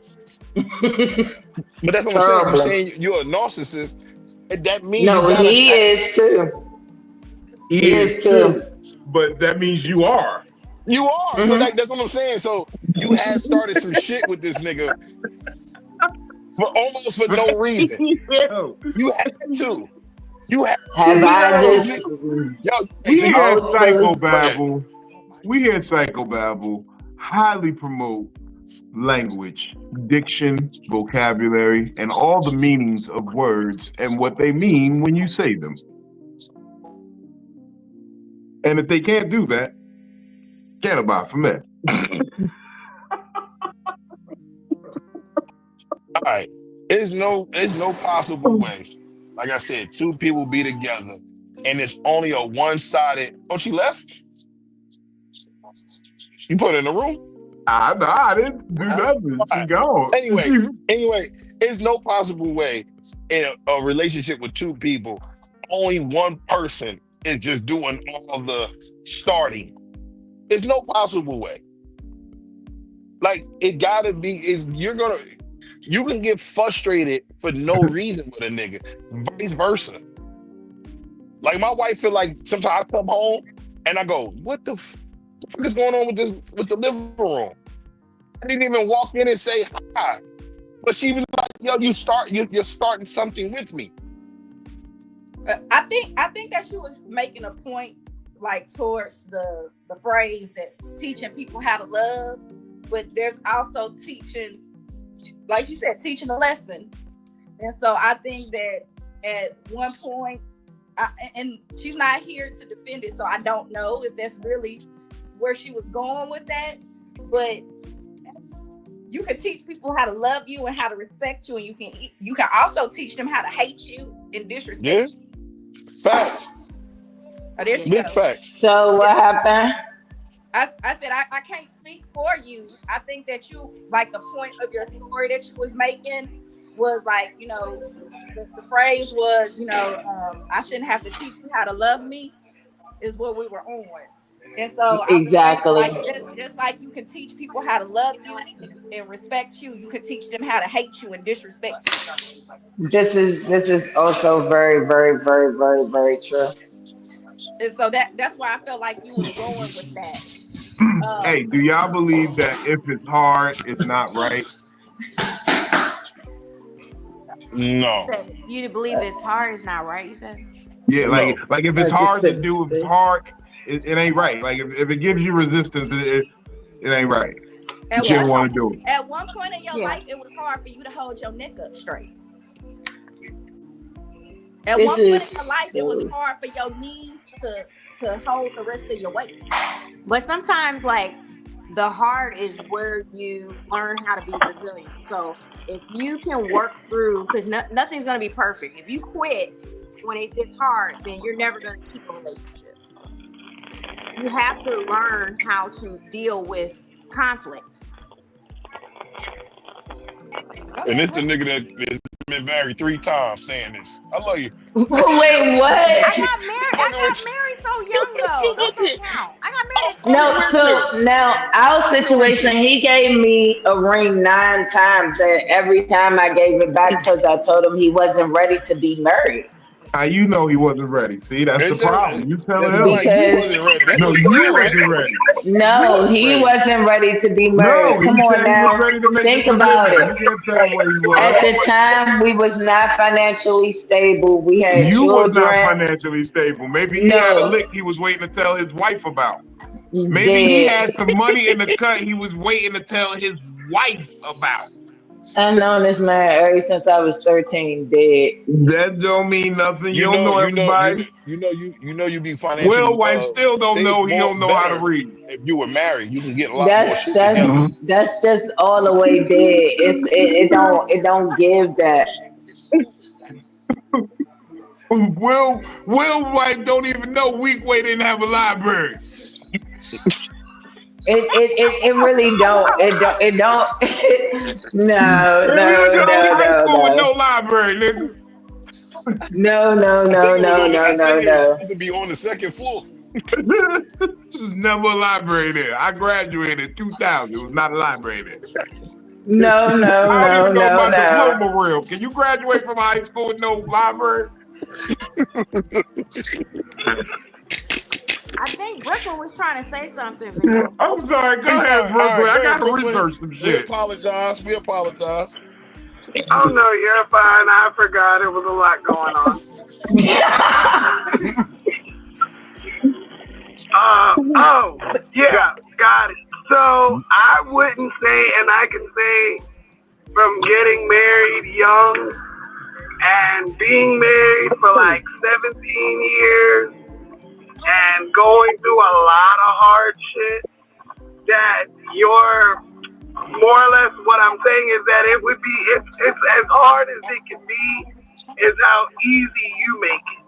But that's what I'm saying. You Terribly. saying you're a narcissist, and that means you No, gotta he is too. He He is is too, too. but that means you are. you are. So Hmm. that's what I'm saying. So you had started some shit with this nigga for almost for no reason. Yo, You had to. You had to. Have You I know those just niggas. Yo, hey, we so you here at hopefully go ahead. Psycho-Babble, we here at Psycho-Babble highly promote language, diction, vocabulary, and all the meanings of words and what they mean when you say them. And if they can't do that, can't buy from that. All right. There's no possible way. Like I said, two people be together and it's only a one-sided. Oh, she left? You put her in the room? I didn't do nothing. All She right. gone. Anyway, there's no possible way in a relationship with two people, only one person is just doing all the starting. There's no possible way. Like it gotta be is you can get frustrated for no reason with a nigga. Vice versa. Like my wife feel like sometimes I come home and I go, what the fuck is going on with the living room? I didn't even walk in and say hi. But she was like, yo, you're starting something with me. I think that she was making a point like towards the phrase that teaching people how to love, but there's also teaching, like you said, teaching a lesson. And so I think that at one point, and she's not here to defend it, so I don't know if that's really where she was going with that. But you can teach people how to love you and how to respect you, and you can also teach them how to hate you and disrespect Yeah, you. facts, Oh, there she big goes. facts. so what happened? I said I can't speak for you. I think that you like the point of your story that you was making was like, the phrase was, I shouldn't have to teach you how to love me is what we were on. And so I was saying like Exactly. just like you can teach people how to love you and respect you, you can teach them how to hate you and disrespect you. This is also very, very, very, very, very true. And so that's why I felt like you was going with that. Hey, do y'all believe that if it's hard, it's not right? No, You believe it's hard is not right, you said? Yeah, no. like if it's hard to do, if it's hard, it ain't right. Like if it gives you resistance, it ain't right. You At shouldn't one, want to do it. at one point in your Yeah. life, it was hard for you to hold your neck up straight. At This one point in is your life, it was so- hard for your knees to hold the rest of your weight. But sometimes, like, the hard is where you learn how to be resilient. So if you can work through, because nothing's going to be perfect. If you quit when it gets hard, then you're never going to keep a relationship. You have to learn how to deal with conflict. And it's the nigga that has been married 3 times saying this. I love you. Wait, what? I got married so young though. That don't count. I got married at No, 21. so now our situation, he gave me a ring 9 times, and every time I gave it back because I told him he wasn't ready to be married. How you know he wasn't ready? See, that's the problem. You telling It's him? like you wasn't ready. That's No, what it you sound like. wasn't ready. No, he wasn't ready to be married. No, Come he on said he now, was ready to make think the about commitment. it. You can't tell him where he was. At the time, we was not financially stable. We had You was not children. financially stable. Maybe he had a No, lick he was waiting to tell his wife about. Maybe he had some money in the cut he was waiting to tell his wife about. I've known this man ever since I was 13. Dead. That don't mean nothing. You don't know everybody. You be Well, financially wife still don't know he more don't know how to better read. if you were married. You can get a lot more shit together. That's just all the way dead. It don't give that. Will wife don't even know Weekway didn't have a library. It really don't. It don't. No. High school with no library, nigga. No. I used to be on the 2nd floor. There's never a library there. I graduated in 2000. It was not a library there. No. I don't even know my diploma real. Can you graduate from high school with no library? I think Brooklyn was trying to say something. I'm sorry. Go ahead, Brooklyn. I gotta research some shit. We apologize. Oh no, you're fine. I forgot it was a lot going on. Got it. So I wouldn't say, and I can say from getting married young and being married for like 17 years and going through a lot of hard shit, that you're more or less what I'm saying is that it would be, it's as hard as it can be, is how easy you make it.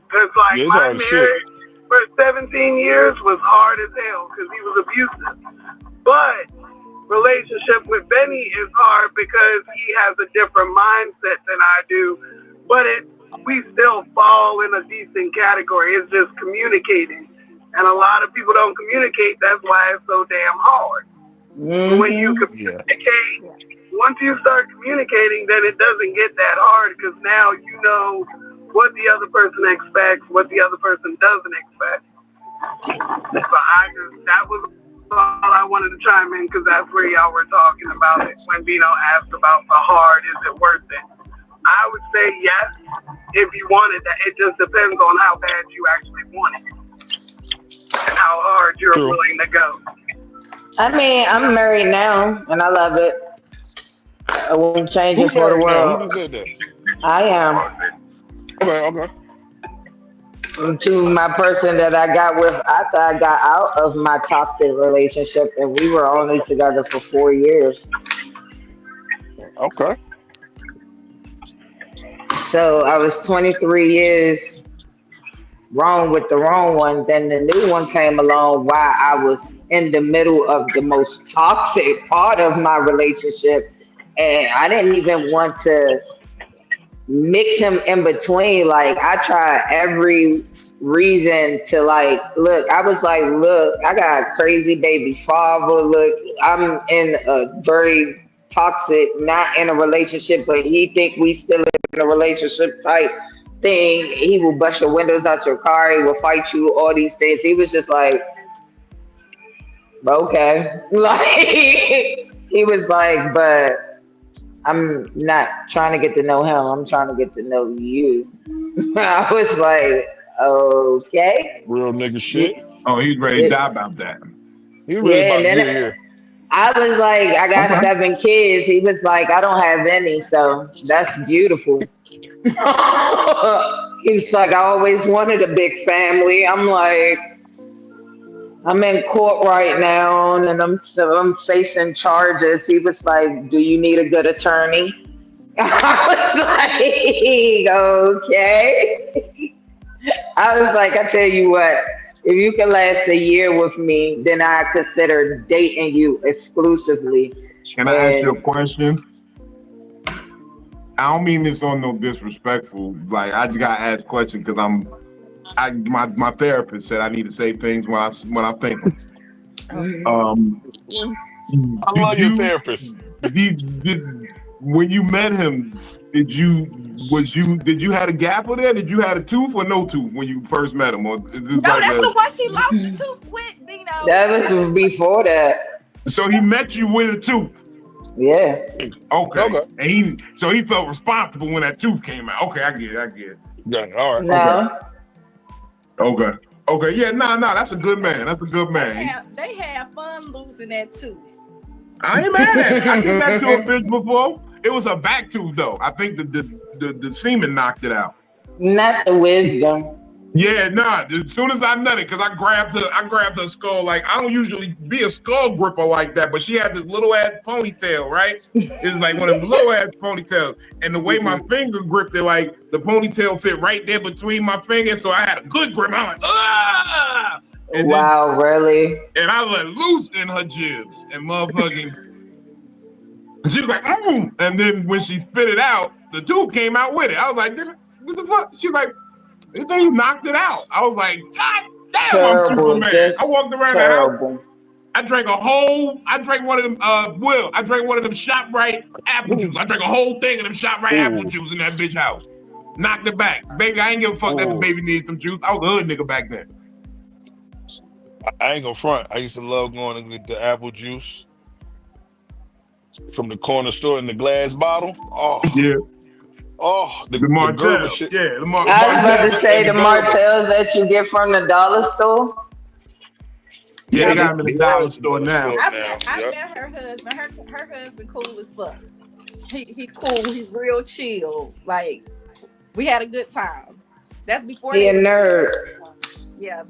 Because like my marriage for 17 years was hard as hell because he was abusive. But relationship with Benny is hard because he has a different mindset than I do. But we still fall in a decent category. It's just communicating. And a lot of people don't communicate. That's why it's so damn hard. Mm-hmm. When you communicate, once you start communicating, then it doesn't get that hard because now you know what the other person expects, what the other person doesn't expect. So that was all I wanted to chime in because that's where y'all were talking about it when Vino asked about the hard, is it worth it? I would say yes if you wanted that. It just depends on how bad you actually want it and how hard you're willing to go. I mean, I'm married now and I love it. I wouldn't change it for the world. Who said that? I am. Okay. To my person that I got with after I got out of my toxic relationship, and we were only together for 4 years. Okay. So I was 23 years wrong with the wrong one. Then the new one came along while I was in the middle of the most toxic part of my relationship, and I didn't even want to mix him in between. Like I tried every reason to like, look, I was like, look, I got a crazy baby father. Look, I'm in a very toxic, not in a relationship, but he think we still in a relationship type thing. He will bust your windows out your car. He will fight you, all these things. He was just like, Okay. Like he was like, but I'm not trying to get to know him. I'm trying to get to know you. I was like, okay. Real nigga You, shit. Oh, he's ready to you, die about that. He really yeah, and about then yeah, yeah. I was like, I got Okay. 7 kids. He was like, I don't have any, so that's beautiful. He was like, I always wanted a big family. I'm like, I'm in court right now, and I'm facing charges. He was like, do you need a good attorney? I was like, okay. I was like, I tell you what, if you can last a year with me, then I consider dating you exclusively. Can I ask you a And question? I don't mean this on no disrespectful. Like I just got to ask question because my therapist said I need to say things when I think them. Um, I did love your you therapist. did when you met him? Did you had a gap in there? Did you had a tooth or no tooth when you first met him? Or is this No, like that's a the one she lost the tooth with, Dino. that was before that. so he met you with a tooth? Yeah. Okay, Okay. and he felt responsible when that tooth came out. Okay, I get it. Yeah, all right. No. Okay, yeah, nah, that's a good man. That's a good man. They had fun losing that tooth. I ain't mad at it. I did that to a bitch before. It was a back tooth though. I think the semen knocked it out. Not the wisdom. Yeah, nah. As soon as I nutted, because I grabbed her skull. Like I don't usually be a skull gripper like that, but she had this little ass ponytail, right? It's like one of them little ass ponytails, and the way my finger gripped it, like the ponytail fit right there between my fingers, so I had a good grip. I'm like, ah! And Wow, really? and I let loose in her jibs and motherfucking. She was like, mm. And then when she spit it out, the tooth came out with it. I was like, what the fuck? She was like, this thing knocked it out. I was like, God damn, Terrible. I'm Superman. Just I walked around terrible. the house. I drank one of them, I drank one of them ShopRite apple juice. I drank a whole thing of them ShopRite apple juice in that bitch house. Knocked it back. Baby, I ain't give a fuck that the baby needs some juice. I was a hood nigga back then. I ain't gonna front. I used to love going to get the apple juice from the corner store in the glass bottle. Oh, yeah. Oh, the Martell. Gerber shit. Yeah, I was about to say the Martells that you get from the dollar store. Yeah, they got them in the dollar store now. I met her husband. Her husband cool as fuck. He cool. He real chill. Like we had a good time. That's before He a nerd. Yeah,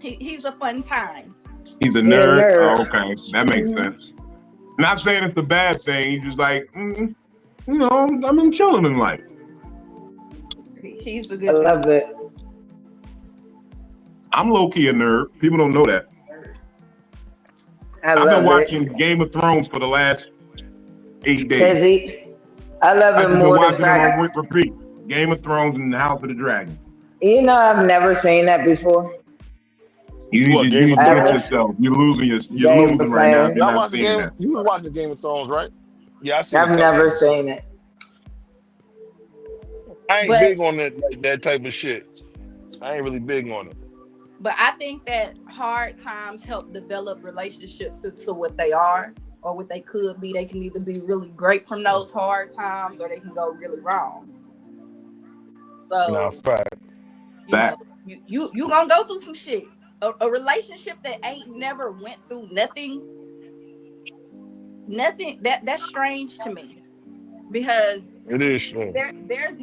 he's a fun time. He's a nerd. Oh, okay, that makes sense. Not saying it's a bad thing. He's just like, you know, I'm chilling in life. He's a good. I love it. I'm low key a nerd. People don't know that. I've been watching Game of Thrones for the last 8 days. I love it more than Dragon. On repeat. Game of Thrones and the House of the Dragon. You know, I've never seen that before. You need to get yourself. You're losing right now. You're not seeing that. You was watching Game of Thrones, right? Yeah, I've never seen it. I ain't big on that type of shit. I ain't really big on it. But I think that hard times help develop relationships into what they are or what they could be. They can either be really great from those hard times or they can go really wrong. So you gonna go through some shit. A relationship that ain't never went through nothing that's strange to me, because it is strange. There's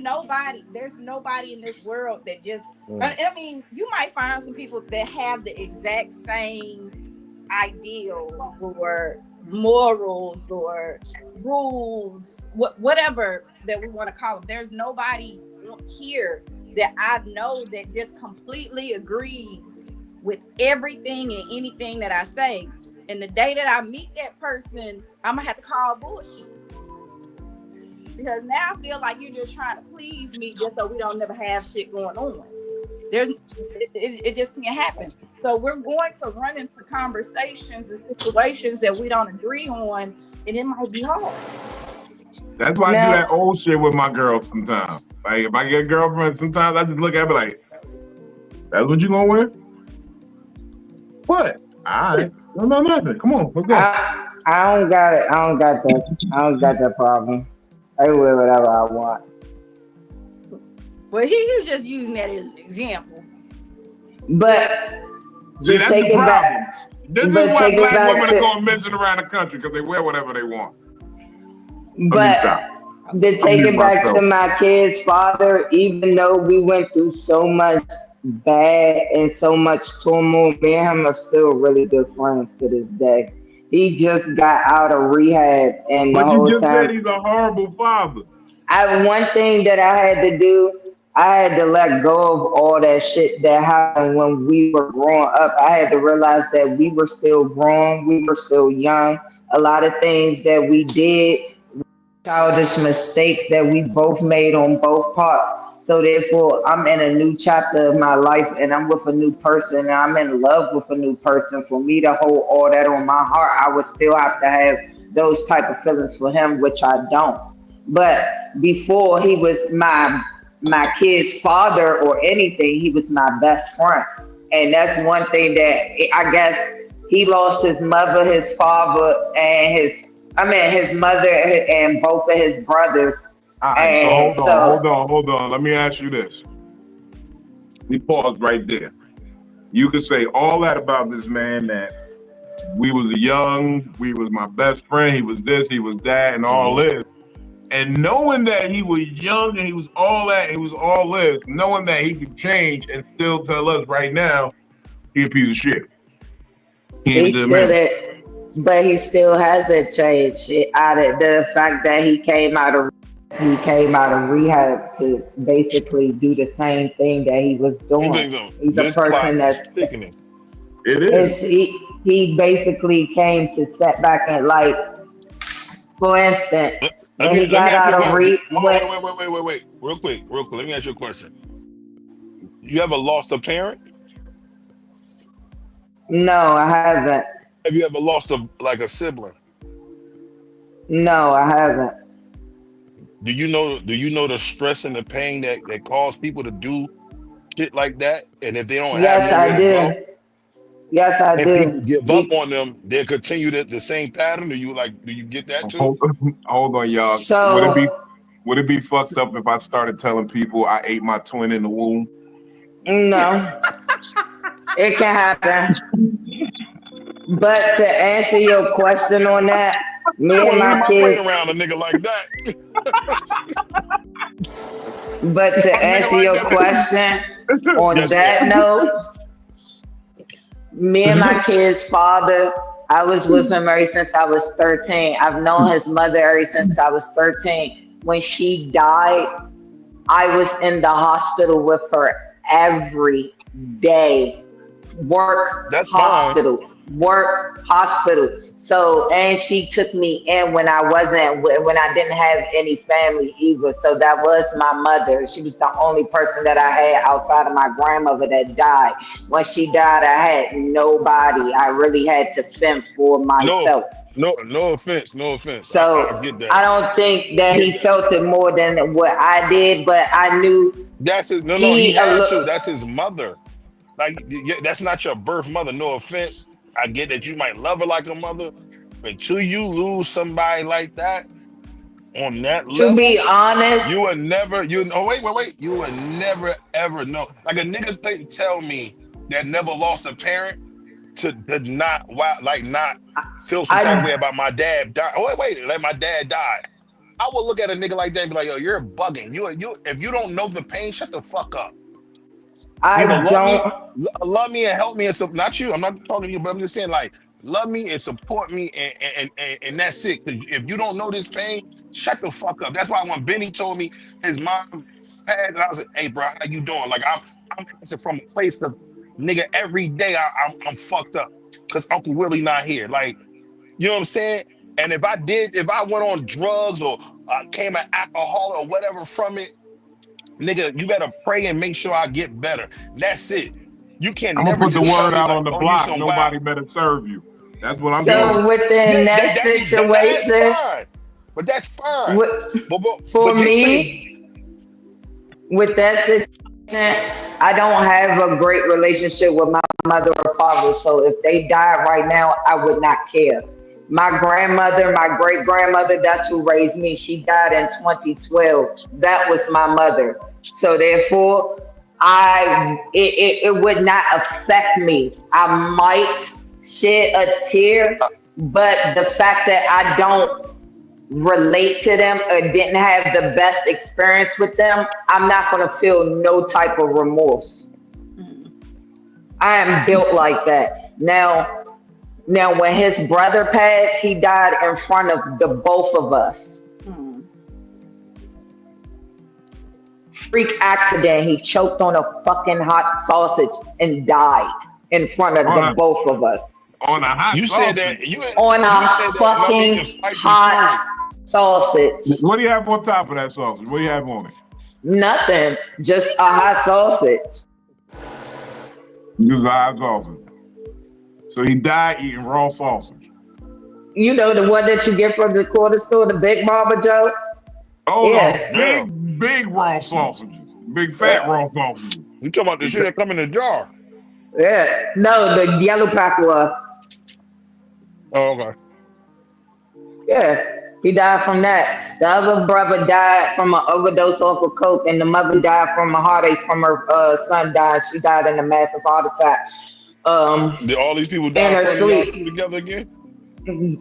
nobody in this world that just I mean, you might find some people that have the exact same ideals or morals or rules, whatever that we want to call them. There's nobody here that I know that just completely agrees with everything and anything that I say. And the day that I meet that person, I'm gonna have to call bullshit. Because now I feel like you're just trying to please me just so we don't never have shit going on. It just can't happen. So we're going to run into conversations and situations that we don't agree on, and it might be hard. That's why I do that old shit with my girl sometimes. Like if I get a girlfriend, sometimes I just look at her like, that's what you gonna wear? What? All right. No, nothing. Come on, let's go. I don't got it. I don't got that. I don't got that problem. I do whatever I want. Well, he was just using that as an example. But See, to that's take the it problem. back, This is but why take it black back women are to, going missing around the country because they wear whatever they want. Let me but stop. to I'm take muting it back to myself. my kid's father, even though we went through so much bad and so much turmoil, me and him are still really good friends to this day. He just got out of rehab, and the But you whole just said time, he's a horrible father. one thing that I had to do, I had to let go of all that shit that happened when we were growing up. I had to realize that we were still grown, we were still young. A lot of things that we did, childish mistakes that we both made on both parts. So therefore, I'm in a new chapter of my life, and I'm with a new person, and I'm in love with a new person. For me to hold all that on my heart, I would still have to have those type of feelings for him, which I don't. But before he was my kid's father or anything, he was my best friend, and that's one thing that I guess he lost his mother, his father, and his mother and both of his brothers. All right, so And so, hold on. Let me ask you this. We pause right there. You could say all that about this man that we was young, we was my best friend, he was this, he was that, and all this. And knowing that he was young and he was all that, and he was all this, knowing that he could change and still tell us right now, he a piece of shit. He ain't he a good still man. that, but he still hasn't changed. Out of the fact that he came out of rehab to basically do the same thing that he was Two doing. things though. He's a This plot person is that's thickening. It is. he basically came to set back and like, for instance, Let when me he got ask you a out of question. when Wait. Real quick. Let me ask you a question. You ever lost a parent? no, I haven't. Have you ever lost a sibling? No, I haven't. Do you know the stress and the pain that cause people to do shit like that? And if they don't have Yes, nowhere I to go do. Yes, I and people do. give up Be- on them, they'll continue the same pattern. Do you get that too? Hold, hold on, y'all. so Would it be fucked up if I started telling people I ate my twin in the womb? no, it can happen. But to answer your question on that, I me and wouldn't leave my my plate kids. around a nigga like that. But to A nigga answer like your that. question, on Yes, ma'am. that note, me and my kid's father, I was with him ever since I was 13. I've known his mother ever since I was 13. When she died, I was in the hospital with her every day. That's fine. Work, hospital. So, and she took me in when when I didn't have any family either. So that was my mother. She was the only person that I had outside of my grandmother that died. When she died, I had nobody. I really had to fend for No, myself. no offense. No offense. I So get that. I don't think I that get he that. felt it more than what I did, but I knew That's his. No. He he a had to. look. That's his mother. Like that's not your birth mother. No offense. I get that you might love her like a mother, but until you lose somebody like that on that To be level, honest, you would never. Wait. You would never ever know. Like a nigga couldn't tell me that never lost a parent to not not feel some type of way I about my dad dying. Oh wait, let my dad die. I will look at a nigga like that and be like, yo, you're bugging. You if you don't know the pain, shut the fuck up. Either I don't. love me and help me and support. Not you. I'm not talking to you, but I'm just saying, like, love me and support me, and that's it. 'Cause if you don't know this pain, shut the fuck up. That's why when Benny told me his mom passed, and I was like, hey, bro, how you doing? Like, I'm answering from a place of nigga every day. I'm fucked up because Uncle Willie not here. Like, you know what I'm saying? And if I went on drugs or came an alcoholic or whatever from it. Nigga, you better pray and make sure I get better. That's it. You can I'm gonna never put the just tell word me out like, on the oh, you block. some wild. Nobody better serve you. That's what I'm You know what saying. I'm So saying? within Yeah, that that's situation, fine. But that's fine. with, But for here's the thing. me, with that I don't have a great relationship with my mother or father, so if they died right now, I would not care. My grandmother, my great grandmother, that's who raised me. She died in 2012. That was my mother. So therefore, it would not affect me. I might shed a tear, but the fact that I don't relate to them or didn't have the best experience with them, I'm not going to feel no type of remorse. I am built like that. Now when his brother passed, he died in front of the both of us. Freak accident. He choked on a fucking hot sausage and died in front of the both of us. On a hot You sausage. said that you On a said that fucking no spicy hot sausage. What do you have on top of that sausage? What do you have on it? Nothing. Just a hot sausage. Just a hot sausage. So he died eating raw sausage. You know the one that you get from the corner store, the Big Mama Joe? Oh Yeah. no, big raw sausages. Big fat raw sausages. You talking about the shit that come in a jar? Yeah. No, the yellow pack one. Oh, okay. Yeah. He died from that. The other brother died from an overdose off of coke, and the mother died from a heartache from her son died. She died in a massive heart attack. Did all these people in die her in front of y'all sleep. two together again?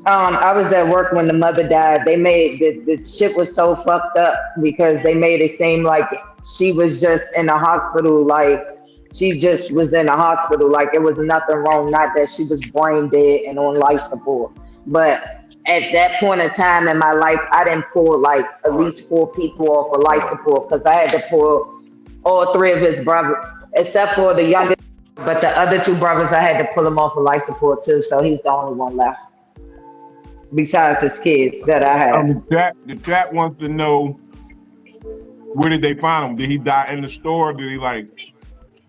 I was at work when the mother died. They made the shit was so fucked up because they made it seem like she was just in a hospital, like she just was in a hospital, like it was nothing wrong, not that she was brain dead and on life support. But at that point in time in my life, I didn't pull like at least 4 people off of life support because I had to pull all 3 of his brothers, except for the youngest. But the other 2 brothers, I had to pull them off of life support too. So he's the only one left, besides his kids that I have. The chat wants to know, where did they find him? Did he die in the store? Did he like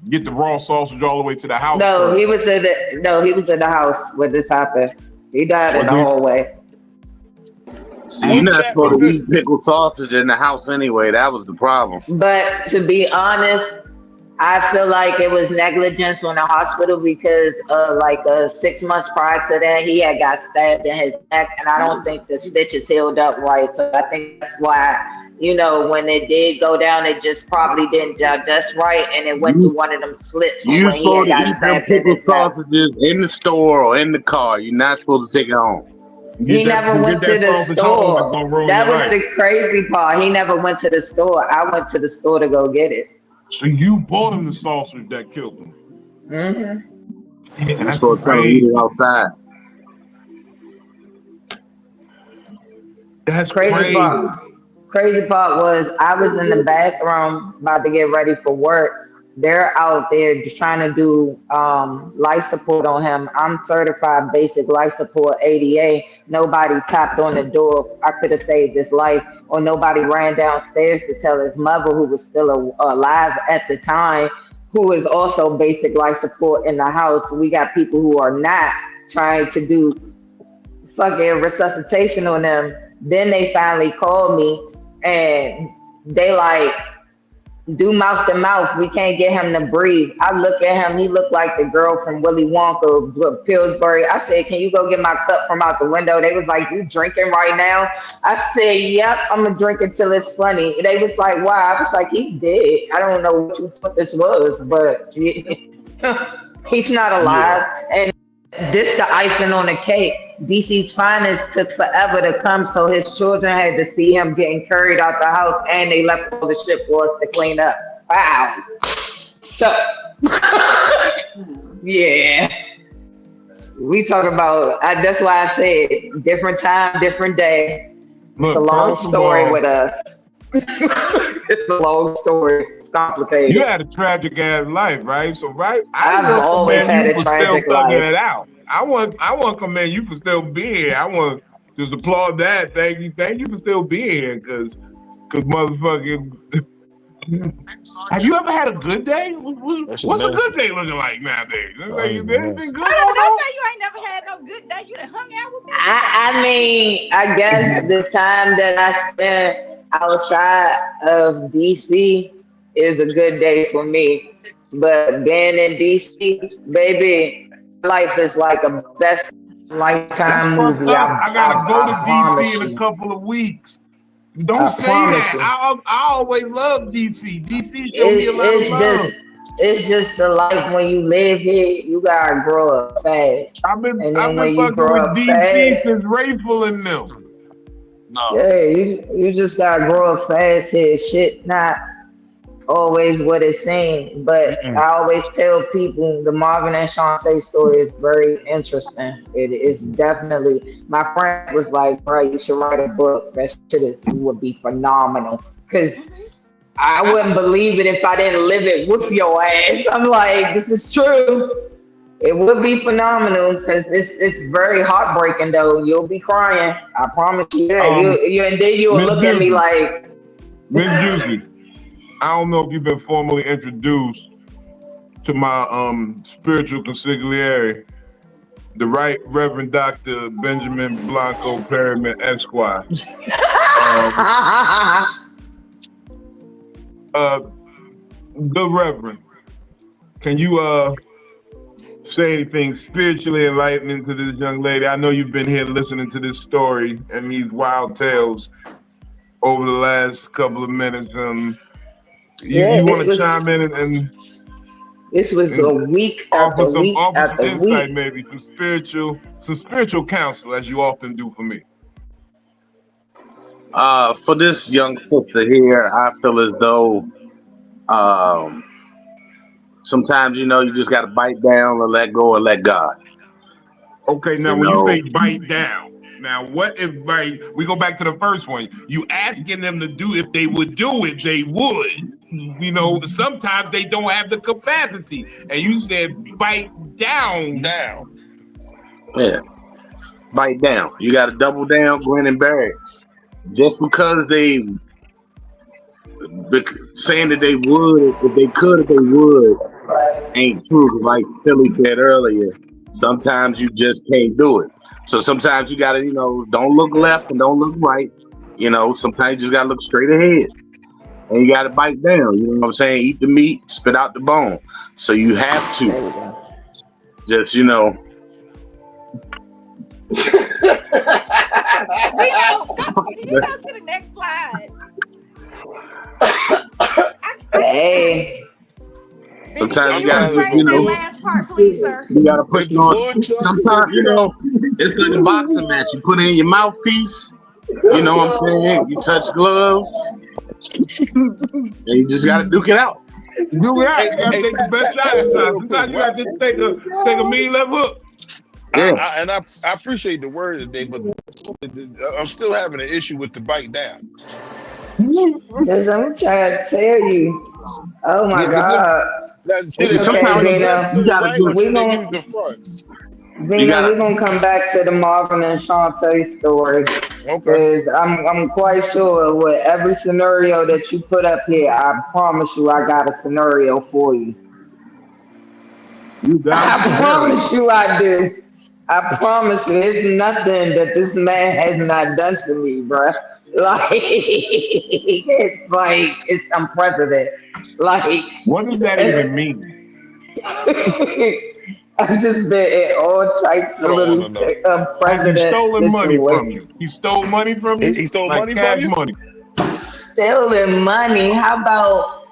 get the raw sausage all the way to the house? No, first? he was in the house when this happened. He died in the hallway. See, you're not supposed to eat pickled sausage in the house anyway. That was the problem. But to be honest, I feel like it was negligence on the hospital because like 6 months prior to that, he had got stabbed in his neck, and I don't think the stitches healed up right. So I think that's why, you know, when it did go down, it just probably didn't digest right, and it went through one of them slits. You're supposed to eat them stabbed in pickled his neck. sausages in the store or in the car. You're not supposed to take it home. He never went to the store. That was the crazy part. He never went to the store. I went to the store to go get it. So you bought him the sausage that killed him. Mm-hmm. You're supposed to tell him to eat it outside. That's crazy. Crazy part was I was in the bathroom about to get ready for work. They're out there just trying to do life support on him. I'm certified basic life support ADA. Nobody tapped on the door. I could have saved his life. Or nobody ran downstairs to tell his mother, who was still alive at the time, who is also basic life support in the house. We got people who are not trying to do fucking resuscitation on them. Then they finally called me and they like, do mouth to mouth. We can't get him to breathe. I look at him. He looked like the girl from Willy Wonka, Pillsbury. I said, can you go get my cup from out the window? They was like, you drinking right now? I said, yep, I'm going to drink until it's funny. They was like, why? I was like, he's dead. I don't know what you thought this was, but he's not alive. And this the icing on the cake. DC's finest took forever to come, so his children had to see him getting carried out the house, and they left all the shit for us to clean up. Wow. So, yeah. We talk about, that's why I said, different time, different day. Look, it's a long story with us. It's a long story. It's complicated. You had a tragic ass life, right? So, right? I've always had a tragic life. It out. I want to commend you for still being here. I want to just applaud that. Thank you for still being here, because motherfucking. Have you ever had a good day? What's a good day looking like nowadays? Like, is there anything good? I don't say you ain't never had no good day. You done hung out with me. I mean, I guess the time that I spent outside of DC is a good day for me. But being in DC, baby, life is like a best That's lifetime fucked movie. up. I gotta go to I DC promise in a you. couple of weeks. Don't I say promise that. you. I always love DC. DC show me a It's lot of it's love. just it's just the life when you live here, you gotta grow up fast. And I've then been when you fucking grow with up DC fast, since Rayful and them. No. yeah, you just gotta grow up fast here. Shit not always what it seems. But Mm-mm. I always tell people the Marvin and Shantae story is very interesting. It is definitely my friend was like, bro, you should write a book. That shit is would be phenomenal. Cause I wouldn't believe it if I didn't live it with your ass. I'm like, this is true. It would be phenomenal because it's very heartbreaking though. You'll be crying. I promise you that. You and then you'll Miss look at me Juicy, like Miss Juicy. I don't know if you've been formally introduced to my spiritual consigliere, the Right Reverend Dr. Benjamin Blanco Perriman Esquire. Good Reverend, can you say anything spiritually enlightening to this young lady? I know you've been here listening to this story and these wild tales over the last couple of minutes. yeah, You want to chime in this was a and week after week offer some after insight, week. maybe some spiritual counsel, as you often do for me. For this young sister here, I feel as though um, sometimes you just got to bite down and let go and let God. Okay, now You when you know, say bite down, now what if like we go back to the first one? You asking them to do if they would do it, they would. Sometimes they don't have the capacity, and you said bite down. Down. yeah, bite down. You got to double down, grin and bear it. Just because they saying that they would, if they could, if they would, ain't true. 'Cause like Philly said earlier, sometimes you just can't do it. So sometimes you gotta, don't look left and don't look right. Sometimes you just gotta look straight ahead. And you gotta bite down. You know what I'm saying? Eat the meat, spit out the bone. So you have There to you go. just, We go to the next slide. Hey, sometimes you Can gotta you just, rephrase that last part, please, sir? you gotta push If it the bull on. jumps, Sometimes, it's like a boxing match. You put in your mouthpiece, you know what I'm saying? You touch gloves, and you just gotta duke it out. Do that. hey, You gotta hey, take the best shot Pastor, sometimes. real quick. Sometimes you gotta just take a mean left hook. Yeah. I appreciate the word today, but I'm still having an issue with the bite down. because I'm trying to tell you. Oh my Yeah, because God. do See, they It's bite okay, to sometimes the left, to Vino. you the gotta right, or just, We should they gon' use the fronts? you we're gotta, gonna come back to the Marvin and Shantae story Okay. because I'm quite sure with every scenario that you put up here, I promise you I got a scenario for you. You got a I scenario. promise you I do. I promise you, it's nothing that this man has not done to me, bruh. Like it's unprecedented. Like What does that even mean? I've just been in all types I of don't want little to know. Has he president stolen money from situations. you? He stole money from He you? stole Like money from cash you? money. Stealing money. How about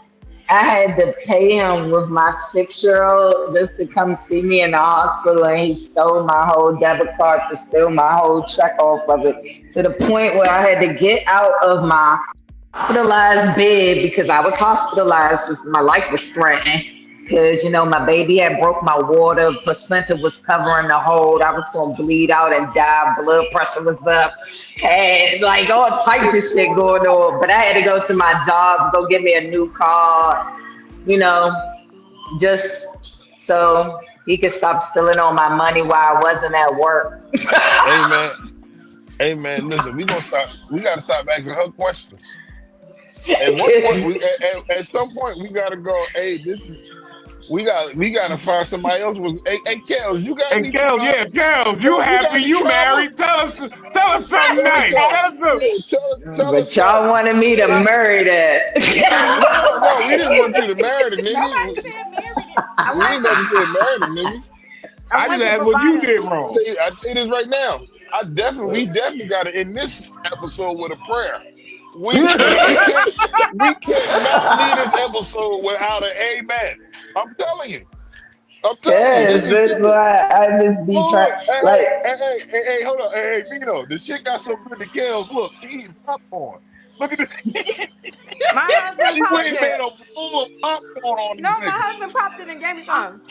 I had to pay him with my 6-year-old just to come see me in the hospital, and he stole my whole debit card to steal my whole check off of it to the point where I had to get out of my hospitalized bed because I was hospitalized because my life was threatened. Because my baby had broke my water, placenta was covering the hole. I was gonna bleed out and die. Blood pressure was up, and like all types of shit going on. But I had to go to my job, go get me a new card, you know, just so he could stop stealing all my money while I wasn't at work. Amen. Listen, we gotta stop asking her questions. At one point, at some point, we gotta go. Hey, We gotta find somebody else. Hey, Kels, you got Hey, any? Kels, yeah, Kels, you You got happy? any You trouble? married? Tell us something nice. Tell us something. Tell But us y'all something. wanted me to marry that. No. We didn't want you to marry the Nobody nigga. said married it. We didn't never say marry the nigga. I just asked what you did wrong. I tell you this right now. We definitely got to end this episode with a prayer. We cannot leave this episode without an amen. I'm telling you. Yes, This is that's serious. why I just be Look, trying. Like, hey, hold on. Hey, Vito, the shit got so good to Kels. Look, she eating popcorn. Look at this. My husband She went popped and made it. a bowl of popcorn on No, these my niggas. husband popped it and gave me some.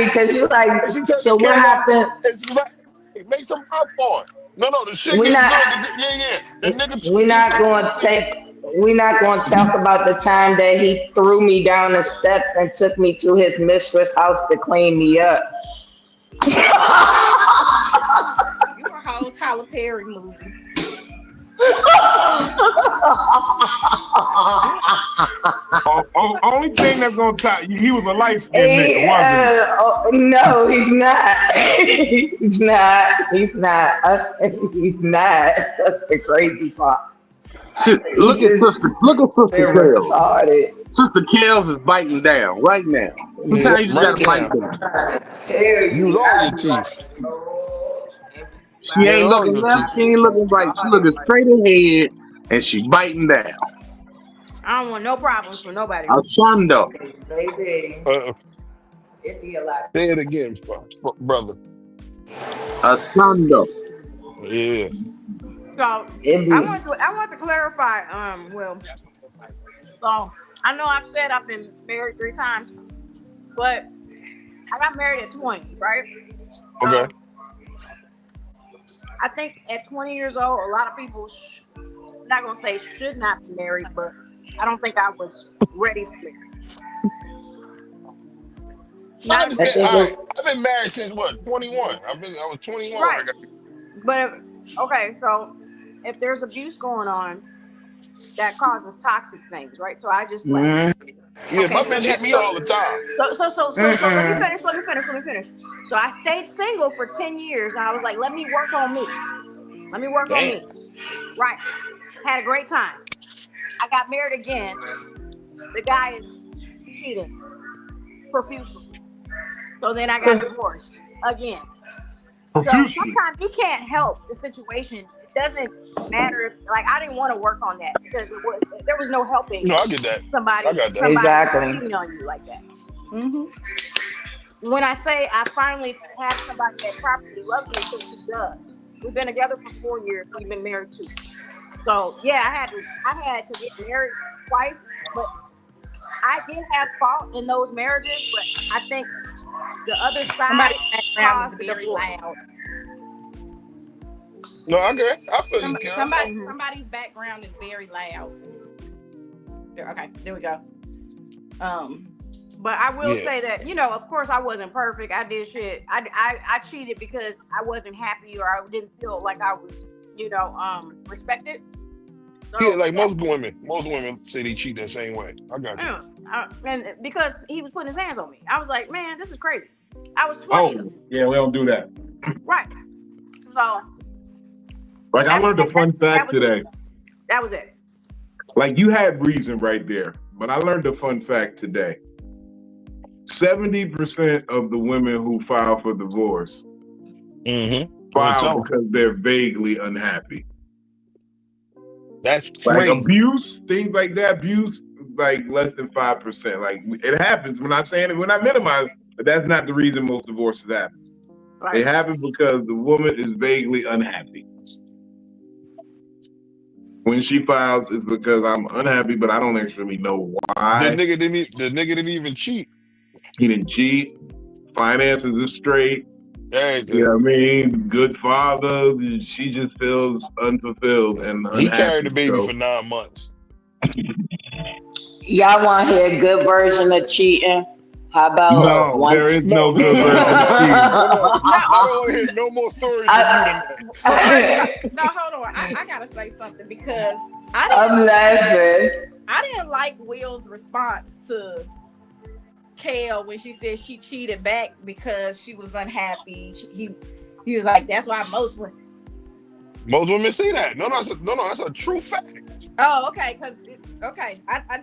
because you like. She took So the what camera. happened? It's right. Make some popcorn. No, the shit We're get not. good. Yeah. The nigga. We're not going to take. We're not going to talk about the time that he threw me down the steps and took me to his mistress' house to clean me up. You a whole Tyler Perry movie. Only thing that's gonna top you, he was a light skinned nigga, wasn't he? No, he's not. He's not. He's not. He's not. That's the crazy part. Look at Sister They're Kels. retarded. Sister Kels is biting down right now. Sometimes you just Right gotta bite now. down. Use all your teeth. She Yeah, ain't all looking your left, teeth. she ain't looking right. She looking straight ahead and she biting down. I don't want no problems for nobody. Ashando. Baby, it'd be a lot. Say it again, brother. Ashando. Yeah. So I want to clarify. So I know I've said I've been married 3 times, but I got married at 20, right? Okay. I think at 20 years old, a lot of people, I'm not gonna say should not be married, but I don't think I was ready for marriage. I understand. I've been married since what? 21. I was 21 when I Right. got. But okay, so if there's abuse going on, that causes toxic things, right? So I just left. Yeah, my bitch hit me all the time. So let me finish. So I stayed single for 10 years, and I was like, let me work on me. Let me work on me. Right. Had a great time. I got married again. The guy is cheating profusely. So then I got divorced again. So sometimes you can't help the situation. It doesn't matter if, like, I didn't want to work on that because there was no helping. No, I get that. Somebody Exactly. cheating on you like that. When I say I finally have somebody that properly loves me, because she does. We've been together for 4 years. We've been married 2. So yeah, I had to get married twice, but I did have fault in those marriages. But I think the other side caused the divorce. No, okay. I feel you, Kim. Somebody's background is very loud. Okay, there we go. But I will say that, of course I wasn't perfect. I did shit. I cheated because I wasn't happy or I didn't feel like I was, respected. So, Yeah, like most women say they cheat that same way. I got you. And because he was putting his hands on me, I was like, man, this is crazy. I was 20. Oh, yeah, we don't do that. Right. So. Like, I learned a fun fact today. That was it. Like, you had reason right there, but I learned a fun fact today. 70% of the women who file for divorce file because they're vaguely unhappy. That's like crazy. Abuse, things like that. Abuse, like less than 5%. Like, it happens. We're not saying it. We're not minimizing, but that's not the reason most divorces happen. Right. They happen because the woman is vaguely unhappy. When she files, it's because I'm unhappy, but I don't actually know why. The nigga didn't even cheat. He didn't cheat. Finances are straight. Everything. You know what I mean? Good father. She just feels unfulfilled and unhappy. He carried the baby for 9 months. Y'all want to hear a good version of cheating? How about there is no good version of cheating. I don't want to hear no more stories from you than that. No, hold on. I gotta say something because I'm laughing. I didn't like Will's response to Kale when she said she cheated back because she was unhappy. He was like, that's why most women. Most women say that. No, that's a true fact. Oh, okay, I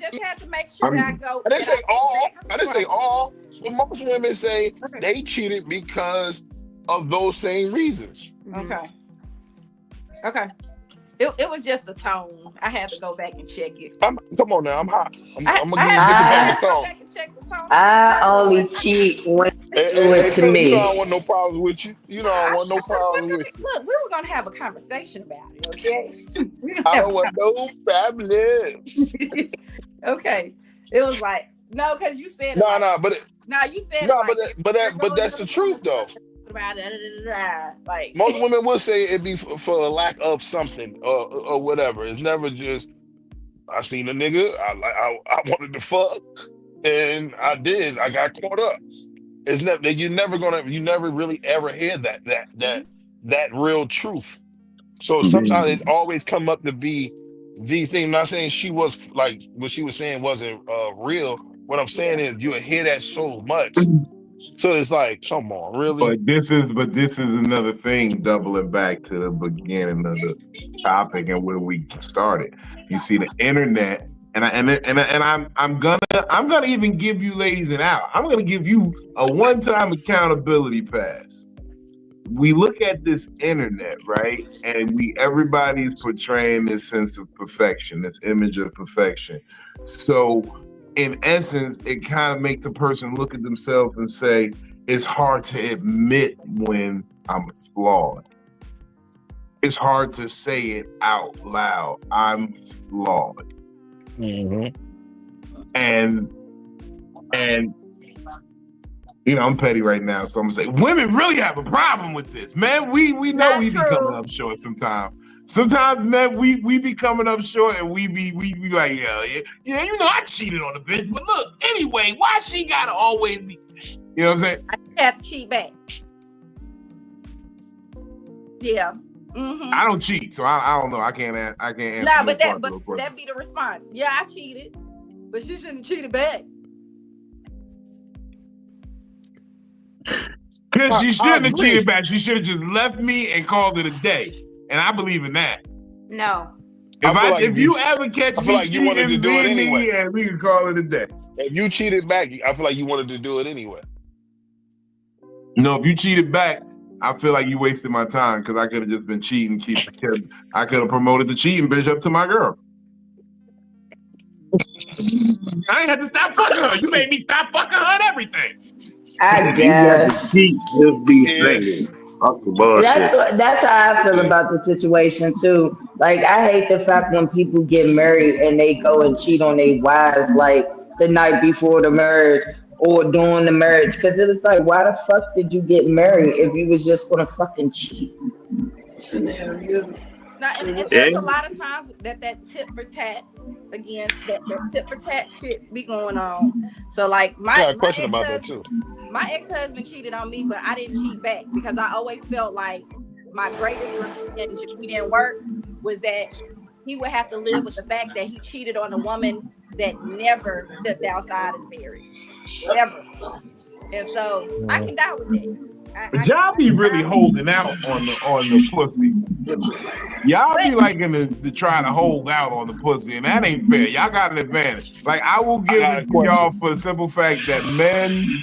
just had to make sure that I go. I didn't say all. I didn't say Right. all. But most women say Okay. they cheated because of those same reasons. Okay. Okay. It was just the tone. I had to go back and check it. Come on now, I'm hot. I'm gonna I give had back to the go thong. back and check the tone. I only cheat when Hey, you do it to Phil, you know I me. don't want no problems with you. You know I don't want no problems with you. Look, we were gonna have a conversation about it, okay? We gonna I have don't a want no problems. Okay. It was like, no, because you said it No, like, no, but you said it no, like, but that's the truth though. like Most women will say it be for a lack of something or whatever. It's never just I seen a nigga, I wanted to fuck, and I did. I got caught up. It's never you never really ever hear that real truth. So sometimes it's always come up to be these things. I'm not saying she was like what she was saying wasn't real. What I'm saying is you would hear that so much. So it's like, come on, really? But this is another thing, doubling back to the beginning of the topic and where we started. You see the internet, and I'm gonna even give you ladies an out. I'm gonna give you a one-time accountability pass. We look at this internet, right? And everybody's portraying this sense of perfection, this image of perfection. So in essence, it kind of makes a person look at themselves and say, it's hard to admit when I'm flawed. It's hard to say it out loud. I'm flawed. Mm-hmm. And you know, I'm petty right now, so I'm gonna say women really have a problem with this, man. We know Not we be true. coming up short sometimes. Sometimes, man, we be coming up short, and we be like, yeah, you know, I cheated on a bitch, but look, anyway, why she gotta always be? You know what I'm saying? I have to cheat back. Yeah. Mm-hmm. I don't cheat, so I don't know. I can't answer. Nah, no but part of the question. that be the response. Yeah, I cheated, but she shouldn't have cheated back. Because she I shouldn't have agree. cheated back. She should have just left me and called it a day. And I believe in that. No. If you ever catch I feel me like you wanted to cheating, do it then anyway. yeah, we can call it a day. If you cheated back, I feel like you wanted to do it anyway. No, if you cheated back, I feel like you wasted my time because I could have just been cheating. I could have promoted the cheating bitch up to my girl. I ain't had to stop fucking her. You made me stop fucking her and everything. I You got guess. to cheat, just be single. Fuck the bullshit. That's how I feel about the situation too. Like I hate the fact when people get married and they go and cheat on their wives like the night before the marriage or during the marriage, because it was like, why the fuck did you get married if you was just gonna fucking cheat? Now, and there's a lot of times that tit for tat, again, that tit for tat shit be going on. So like I got a question about that too. my ex-husband cheated on me, but I didn't cheat back because I always felt like my greatest revenge if we didn't work was that he would have to live with the fact that he cheated on a woman that never stepped outside of marriage. Never. And so I can die with that. But y'all be really holding out on the pussy. Y'all be liking to try to hold out on the pussy, and that ain't fair. Y'all got an advantage. Like I will give got it a to y'all question. for the simple fact that men's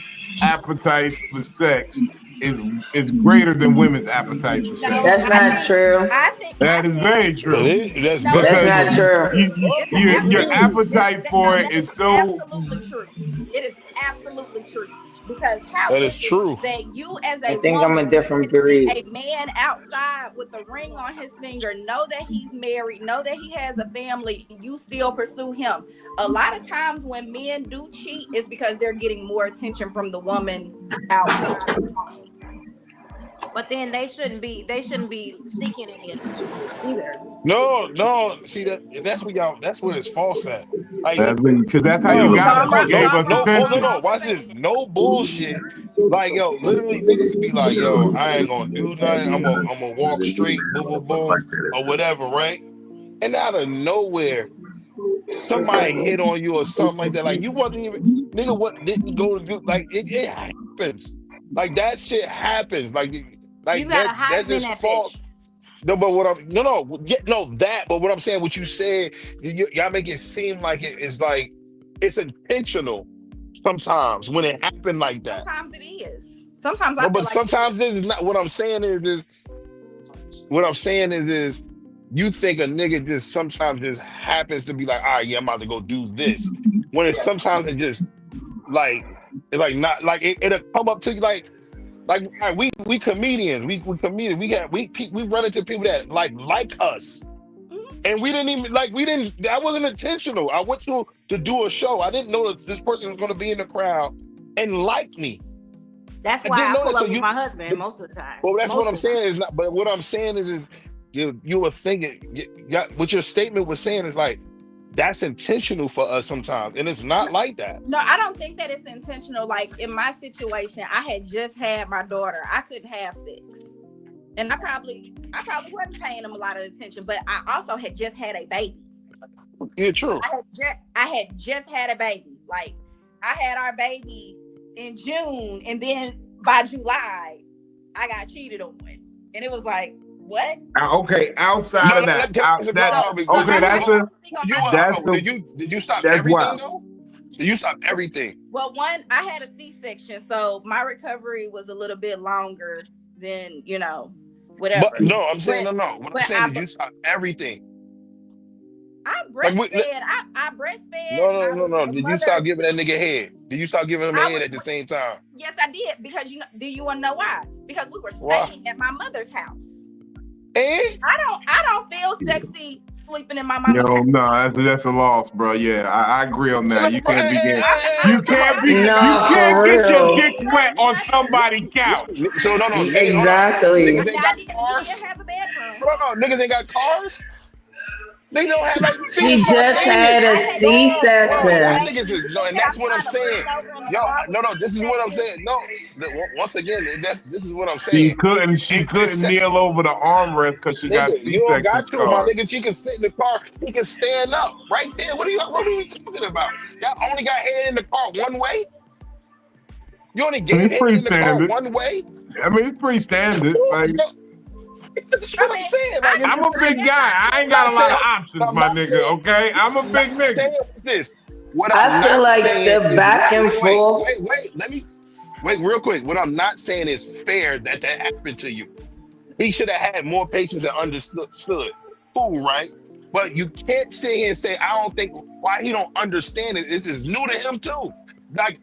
appetite for sex is greater than women's appetite for sex. No, That's not true. I think That is very true. That's No, very That's true. not true. Your appetite for it is so. absolutely true. It is absolutely true. Because how That is true. that you as a I think I'm a woman different can see breed. a man outside with a ring on his finger, know that he's married, know that he has a family, and you still pursue him. A lot of times when men do cheat, it's because they're getting more attention from the woman outside of the home. But then they shouldn't be seeking any attention either. No. See that's where it's false at. Like Because that's how you got us. You gave us attention. no. Watch this. No bullshit. Like yo, literally niggas could be like, yo, I ain't gonna do nothing. I'm gonna walk straight, boom, boom, boom, or whatever, right? and out of nowhere, somebody hit on you or something like that. Like you wasn't even nigga. What didn't go to do? Like it happens. Like that shit happens. Like You got a that's hide in just that fault. bitch. No, but what I'm that. But what I'm saying, what you said, y'all make it seem like it's like it's intentional. Sometimes when it happened like that. Sometimes it is. Sometimes I No, feel but like sometimes this is not. What I'm saying is what I'm saying is you think a nigga just sometimes just happens to be like, all right, yeah, I'm about to go do this. When it's sometimes it just like it like not like it'll come up to you like all right, we comedians, we comedians, we run into people that like us. And we didn't even that wasn't intentional. I went to do a show. I didn't know that this person was gonna be in the crowd and like me. That's I why didn't I know pull that. So up with my husband most of the time. well, that's what Most I'm of the time. saying is not. But what I'm saying is you were thinking. What your statement was saying is like that's intentional for us sometimes, and it's not like that. no, I don't think that it's intentional. Like in my situation, I had just had my daughter. I couldn't have sex. And I probably wasn't paying him a lot of attention, but I also had just had a baby. Yeah, true. I had just had a baby. Like I had our baby in June, and then by July, I got cheated on, and it was like, what? Okay, outside of that, Did you stop that's everything wild. though? Did you stop everything? Well, one, I had a C-section, so my recovery was a little bit longer than whatever. But no, I'm saying no. What I'm saying, did you stop everything? I breastfed. I breastfed. No. Did you stop giving that nigga head? Did you stop giving him head at the same time? Yes, I did. Because do you want to know why? Because we were staying at my mother's house. And I don't feel sexy sleeping in my mama's house. No, that's a loss, bro. Yeah, I agree on that. You can't be You can't get your dick wet on somebody's couch. So no, exactly. Niggas ain't got cars. Have a bedroom. No, niggas ain't got cars. Niggas don't have like. She just had a C-section. And that's what I'm saying. No. This is what I'm saying. No, once again, this is what I'm saying. She couldn't kneel over the armrest because she got C-section. You don't got to, my nigga. She can sit in the car. He can stand up right there. What are we talking about? Y'all only got head in the car one way. You only get head in the car one way. I mean, it's pretty standard. Like. This is what I'm saying. Like, I'm a big guy. I ain't got a lot of options, my nigga. Okay, I'm a big nigga. I feel like the back and forth. Wait, real quick. What I'm not saying is fair that happened to you. He should have had more patience and understood. Cool, right? But you can't sit here and say, I don't think why he don't understand it. This is new to him too. Like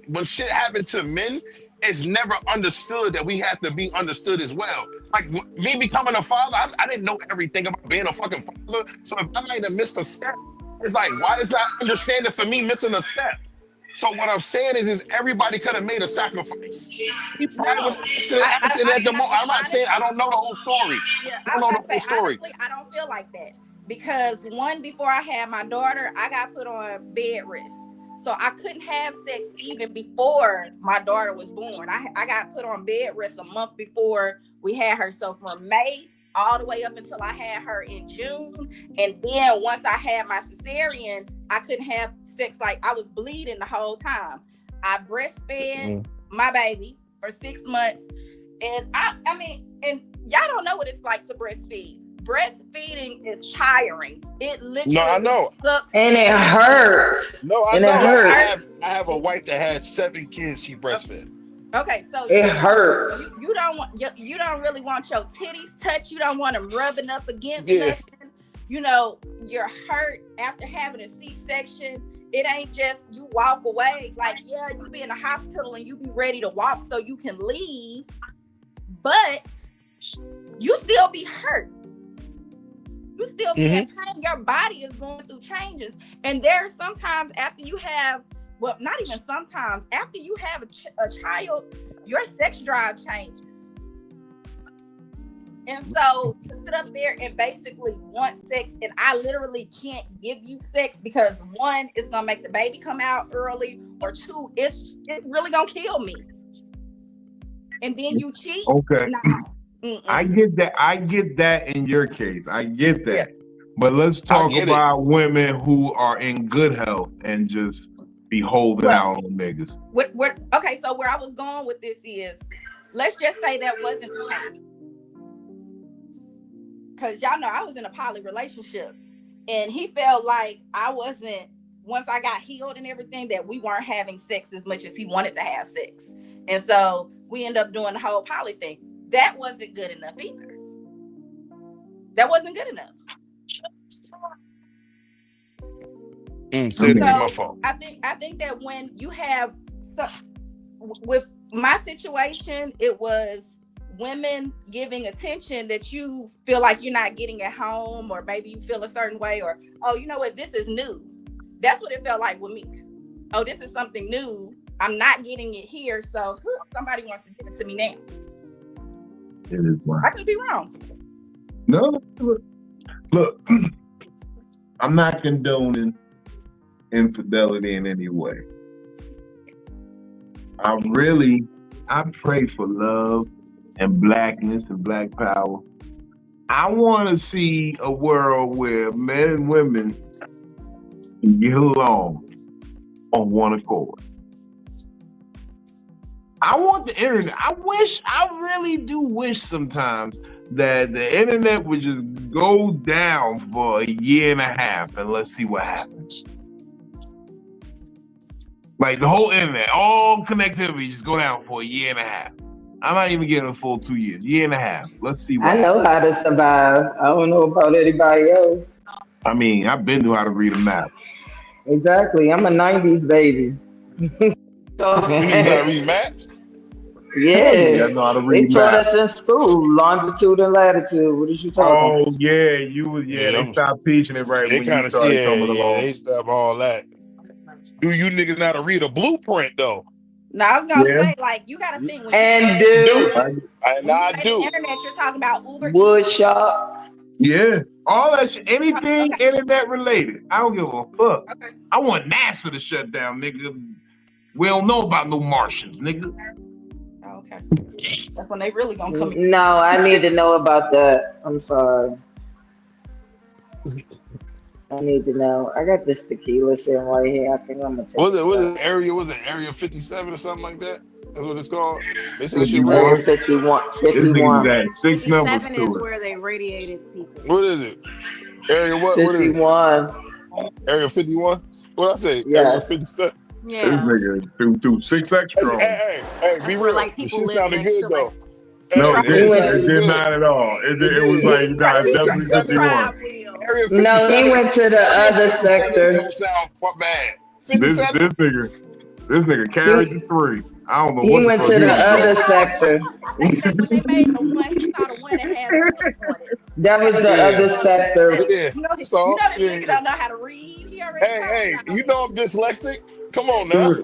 when shit happened to men, it's never understood that we have to be understood as well. Like me becoming a father, I didn't know everything about being a fucking father. So if I might have missed a step, it's like, why is that understanding for me missing a step? So what I'm saying is everybody could have made a sacrifice. He probably was acting at the moment. I'm not saying I don't know the whole story. Yeah, I don't know the whole story. Honestly, I don't feel like that because before I had my daughter, I got put on bed rest. So I couldn't have sex even before my daughter was born. I got put on bed rest a month before we had her. So from May all the way up until I had her in June. And then once I had my cesarean, I couldn't have sex. Like I was bleeding the whole time. I breastfed my baby for 6 months. And I mean, and y'all don't know what it's like to breastfeed. Breastfeeding is tiring. It literally sucks. And it hurts. No, I know. It hurts. I have a wife that had 7 kids she breastfed. Okay, so it hurts. You don't really want your titties touched. You don't want them rubbing up against nothing. You're hurt after having a C-section. It ain't just you walk away. Like, yeah, you be in the hospital and you be ready to walk so you can leave, but you still be hurt. You still be in pain. Your body is going through changes. And there's sometimes after you have, well, not even sometimes, after you have a child, your sex drive changes. And so to sit up there and basically want sex, and I literally can't give you sex because 1, it's gonna make the baby come out early, or 2, it's really gonna kill me. And then you cheat. Okay. I get that in your case. I get that. But let's I talk get it. about women who are in good health and just be holding Well, out on niggas. Okay, so where I was going with this is, let's just say that wasn't the case. Because y'all know I was in a poly relationship, and he felt like I wasn't, once I got healed and everything, that we weren't having sex as much as he wanted to have sex. And so we ended up doing the whole poly thing. That wasn't good enough either. That wasn't good enough. Say it again, my So fault. I think that when you have with my situation, it was women giving attention that you feel like you're not getting at home, or maybe you feel a certain way, or, oh, you know what, this is new. That's what it felt like with me. Oh, this is something new. I'm not getting it here, so somebody wants to give it to me now. It is wild. I could be wrong. No, look, I'm not condoning infidelity in any way. I pray for love and blackness and black power. I want to see a world where men and women can get along on one accord. I want the internet. I really do wish sometimes that the internet would just go down for a year and a half and let's see what happens. Like the whole internet, all connectivity just go down for a year and a half. I'm not even getting a full 2 years, year and a half. Let's see what I know how to survive. I don't know about anybody else. I mean, I've been through how to read a map. Exactly. I'm a 90s baby. You mean you gotta read maps? Yeah. I know how to They read taught maps. us in school, longitude and latitude. What is you talking Oh about? yeah, they stopped teaching it right They when you kind of started coming along. they stop all that. Do you niggas know how to read a blueprint though? Now I was gonna Yeah. say, like, you gotta think when And you say, do when you I say do. the internet, you're talking about Uber. wood shop. Yeah, all that shit, anything internet related. I don't give a fuck. Okay. I want NASA to shut down, nigga. We don't know about no Martians, nigga. Oh, okay. That's when they really gonna come in. No, I need to know about that. I'm sorry. I need to know. I got this tequila sitting right here. I think I'm gonna take Was a it shot. area 57 or something like that? That's what it's called. They said shit 51. real. Area 51. This nigga 51. got 6 numbers 57 is to it. where they radiated people. What is it? Area what? What is it? 51. Area 51? What I say? Area Yes. 57. This Yeah. nigga threw 6 extra on. Hey, That's be where, real. like, The people shit live sounded next good to, though. like, No, Hey, it that shit did sounded good. not at all. It It was did. like, nah, Area definitely 57. 51. Area No, 57. he went to the other Area 57 sector. don't sound bad. This 57? nigga carried the 3. I don't know He what the went fuck to he the was other doing. sector. I think that when they made the one, he saw the one that had Philip on it. That was the Yeah. other sector. Yeah. You know, So, this yeah. nigga don't know how to read. He already Hey, told you know I'm dyslexic? Come on now.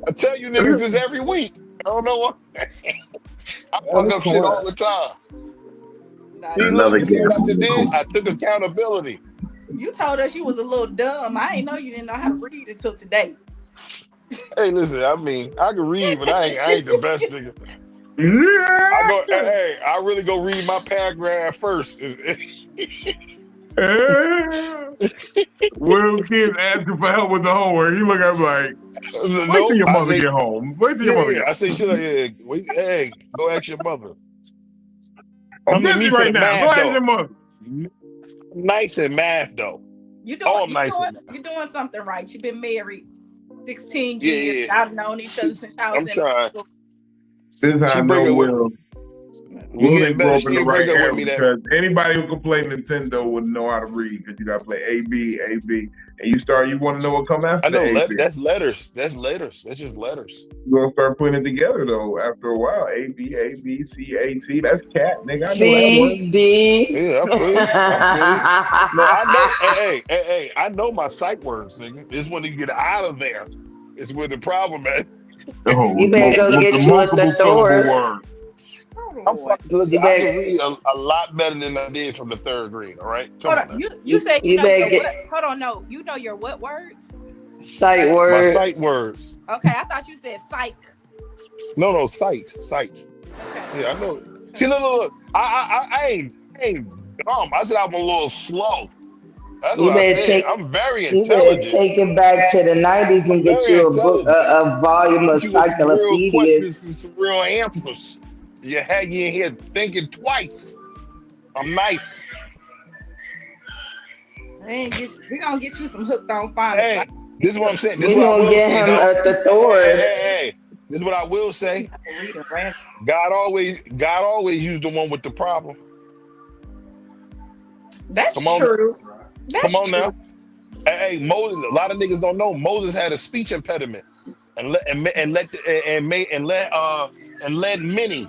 I tell you niggas this every week. I don't know what. I fuck up shit all the time. See, Another look, you see what I gamble. just did? I took accountability. You told us you was a little dumb. I didn't know you didn't know how to read until today. Hey, listen, I mean, I can read, but I ain't the best nigga. I really go read my paragraph first. Will kids asking for help with the homework? You look at him like, wait till your mother get home. Wait till your mother get home. I say shit like, wait, hey, go ask your mother. I'm Come to busy me for right the now. Go math, ask though. your mother. Nice at math, though. You're All doing, nice. you're doing something right. You've been married 16 Yeah, years. yeah. I've known each other since I was I'm in trying. school. This is how She I bring know it with Will. We Will get didn't grow better. up She in the ain't right bring it era with me that. because anybody who could play Nintendo would know how to read because you got to play A, B, and you want to know what come after I know A, B. that's letters. That's letters. That's just letters. You're going to start putting it together, though, after a while. A, B, C, A, T. That's cat, nigga. I know that word. C, D. Yeah, I feel you. No, I know. Hey, I know my sight words, nigga. It's when you get out of there. It's where the problem at. Oh, You better go with get the you a multiple syllable thesaurus. word. I'm fucking. Listen, You I better- can read a lot better than I did from the 3rd grade. All right, come Hold on. on. Now. You said you You know better your get- what? Hold on, no. You know your what words? Sight My word. sight words. Okay, I thought you said psych. No, sight. Okay. Yeah, I know. See, look. I ain't dumb. I said I'm a little slow. That's You what I better said. take I'm very you better intelligent. take it back to the 90s and I'm get very you a book, intelligent. a volume of Get you with some real encyclopedias. questions and some real answers. You had you in here thinking twice. I'm nice. We're gonna get you some hooked on phonics. Hey, this is what I'm saying. This is We what I gonna will get say him though. a thesaurus. Hey. This is what I will say. God always used the one with the problem. That's Come on, true. come on now. Hey, Moses. A lot of niggas don't know Moses had a speech impediment, and led many,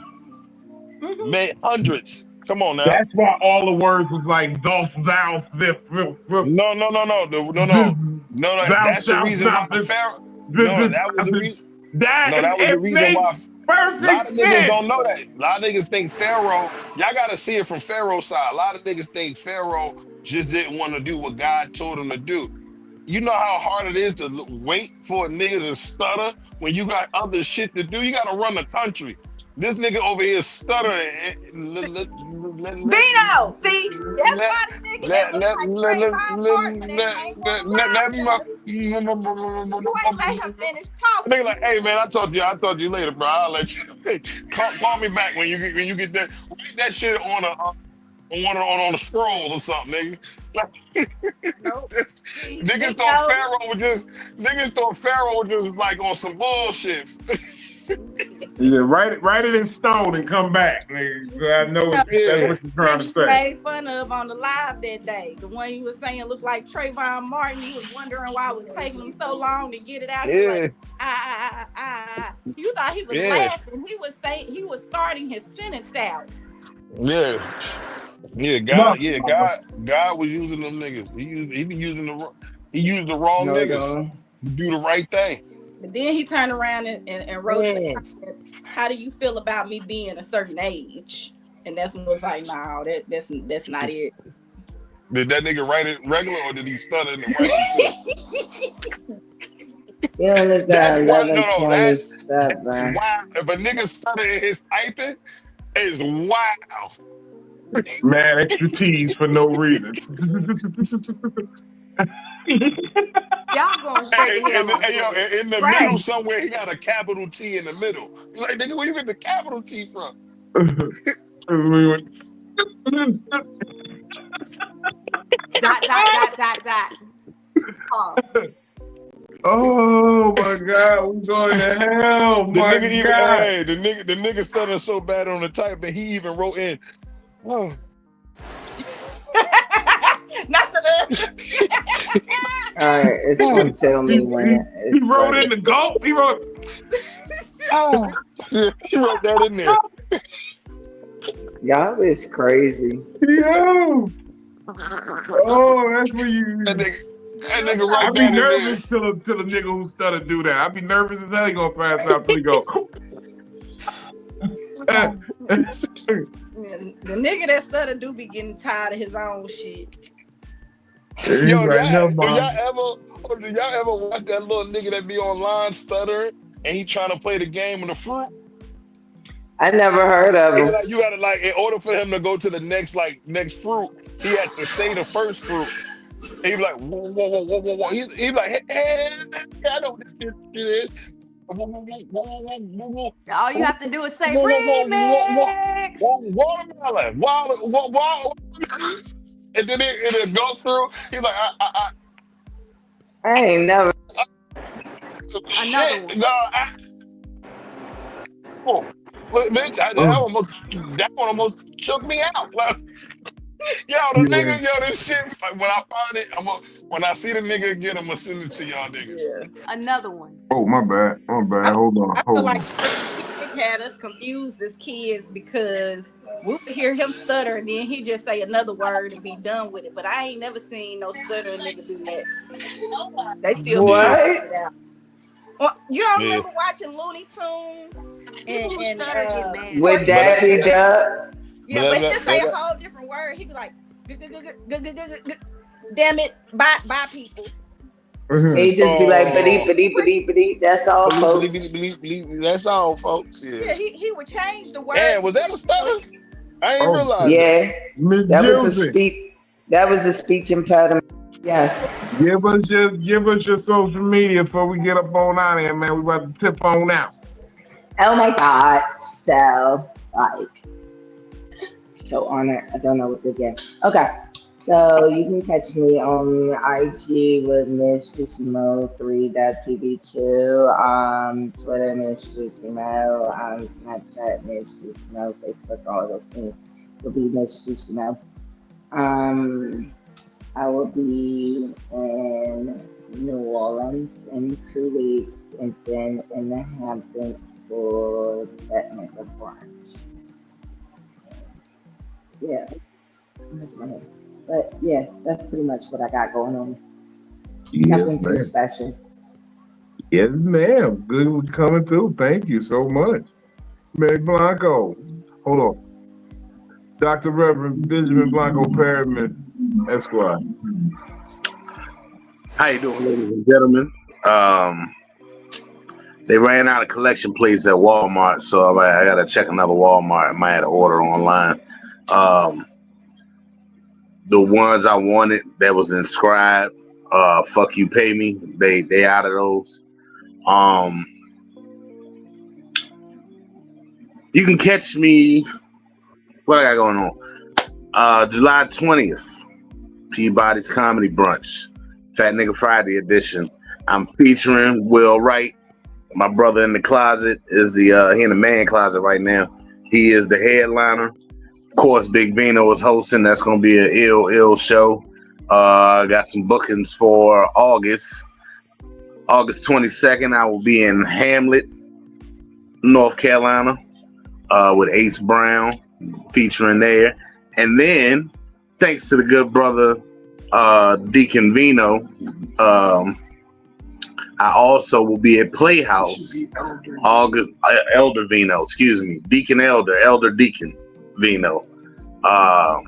made hundreds. Come on now. That's why all the words was like thus, thou, this, No. thou That's the shalt reason why not this, Pharaoh. this, No, this, that was the reason. that No, that was the it reason why. makes A lot perfect of niggas don't sense. know that. A lot of niggas think Pharaoh. Y'all gotta see it from Pharaoh's side. A lot of niggas think Pharaoh just didn't want to do what God told him to do. You know how hard it is to wait for a nigga to stutter when you got other shit to do. You gotta run the country. This nigga over here stuttering. Vino, see, that's why the nigga that looks like Trayvon Martin that came on live. You ain't let him finish talking. Nigga like, hey man, I talk to you later, bro. I'll let you call me back when you get that. Write that shit on a scroll or something, nigga. Nope. Niggas thought Pharaoh was just like on some bullshit. Yeah, write it in stone and come back, nigga. I know that's what you're trying to say. Made fun of on the live that day. The one you was saying looked like Trayvon Martin. You was wondering why it was taking him so long to get it out. Yeah. Like, You thought he was laughing. He was saying he was starting his sentence out. Yeah. God was using them niggas. He used the wrong niggas to do the right thing. But then he turned around and wrote in the comments, how do you feel about me being a certain age? And that's when it was like, no, that's not it. Did that nigga write it regular or did he stutter in the writing too? He only got 1127. That's wild. If a nigga stutter in his typing, it's wild. Man, extra T's for no reason. Y'all going straight to hell. In the middle somewhere, he got a capital T in the middle. You're like, nigga, where you get the capital T from? Dot. Pause. Oh my God, we're going to hell. The My nigga God. the nigga stuttering so bad on the type that he even wrote in, oh. Not to the. All right, it's gonna tell me when. He wrote in the gulp. He wrote. Yeah, he wrote that in there. Y'all is crazy. Yo. Oh, that's what you. That nigga wrote I that be in there. nervous till a nigga who stutter do that. I be nervous as hell he gonna pass out till he go. The nigga that stutter do be getting tired of his own shit. Yo, do y'all ever watch that little nigga that be online stuttering and he trying to play the game of the fruit? I never heard of him. You gotta like, in order for him to go to the next fruit, he had to say the first fruit. And he's like, whoa. He's like, hey, I know what this shit is. All you have to do is say remix. Watermelon. And then it goes through. He's like, I ain't never. Another one. Bitch, that one almost took me out. Like, nigga, this shit. Like, when I find it, when I see the nigga again, I'm gonna send it to y'all niggas. Yeah. Another one. Oh, my bad. Hold on. I feel like Comedic had us confused as kids because we would hear him stutter and then he just say another word and be done with it. But I ain't never seen no stuttering nigga do that. They still What? it out. Well, you don't remember watching Looney Tunes and with Daffy Duck? Yeah, but he say a whole different word. He be like, damn it, bye people. He just be like, ba-dee. That's all, folks. That's all, folks. Yeah, he would change the word. Yeah, was that a stutter? I ain't Oh, realized that. Yeah, Miss that was a Joseph, speech. That was a speech impediment. Yes. give us your social media before we get up on out of here, man. We about to tip on out. Oh my God. So like so honored. I don't know what to get. Okay. So you can catch me on IG with Miss Juicy Mo 3.tv2, Twitter Miss Juicy Mo, Snapchat Miss Juicy Mo, Facebook, all those things will be Miss Juicy Mo. I will be in New Orleans in 2 weeks and then in the Hamptons for technical brunch. Yeah, that's my head. But yeah, that's pretty much what I got going on. Yes, Nothing too ma'am. special. Yes, ma'am. Good for coming through. Thank you so much. Meg Blanco. Hold on. Dr. Reverend Benjamin Blanco Perriman, Esquire. How you doing, ladies and gentlemen? Um, they ran out of collection plates at Walmart, so I gotta check another Walmart. I might have to order online. Um, the ones I wanted that was inscribed, "Fuck you, pay me." They out of those. Um, you can catch me. What I got going on? July 20th, Peabody's Comedy Brunch, Fat Nigga Friday edition. I'm featuring Will Wright. My brother in the closet is he in the man closet right now. He is the headliner. Of course, Big Vino is hosting. That's gonna be an ill show. Got some bookings for August 22nd. I will be in Hamlet, North Carolina, with Ace Brown featuring there. And then, thanks to the good brother Deacon Vino, I also will be at Playhouse August. Elder Vino, excuse me, Deacon Elder Deacon Vino. I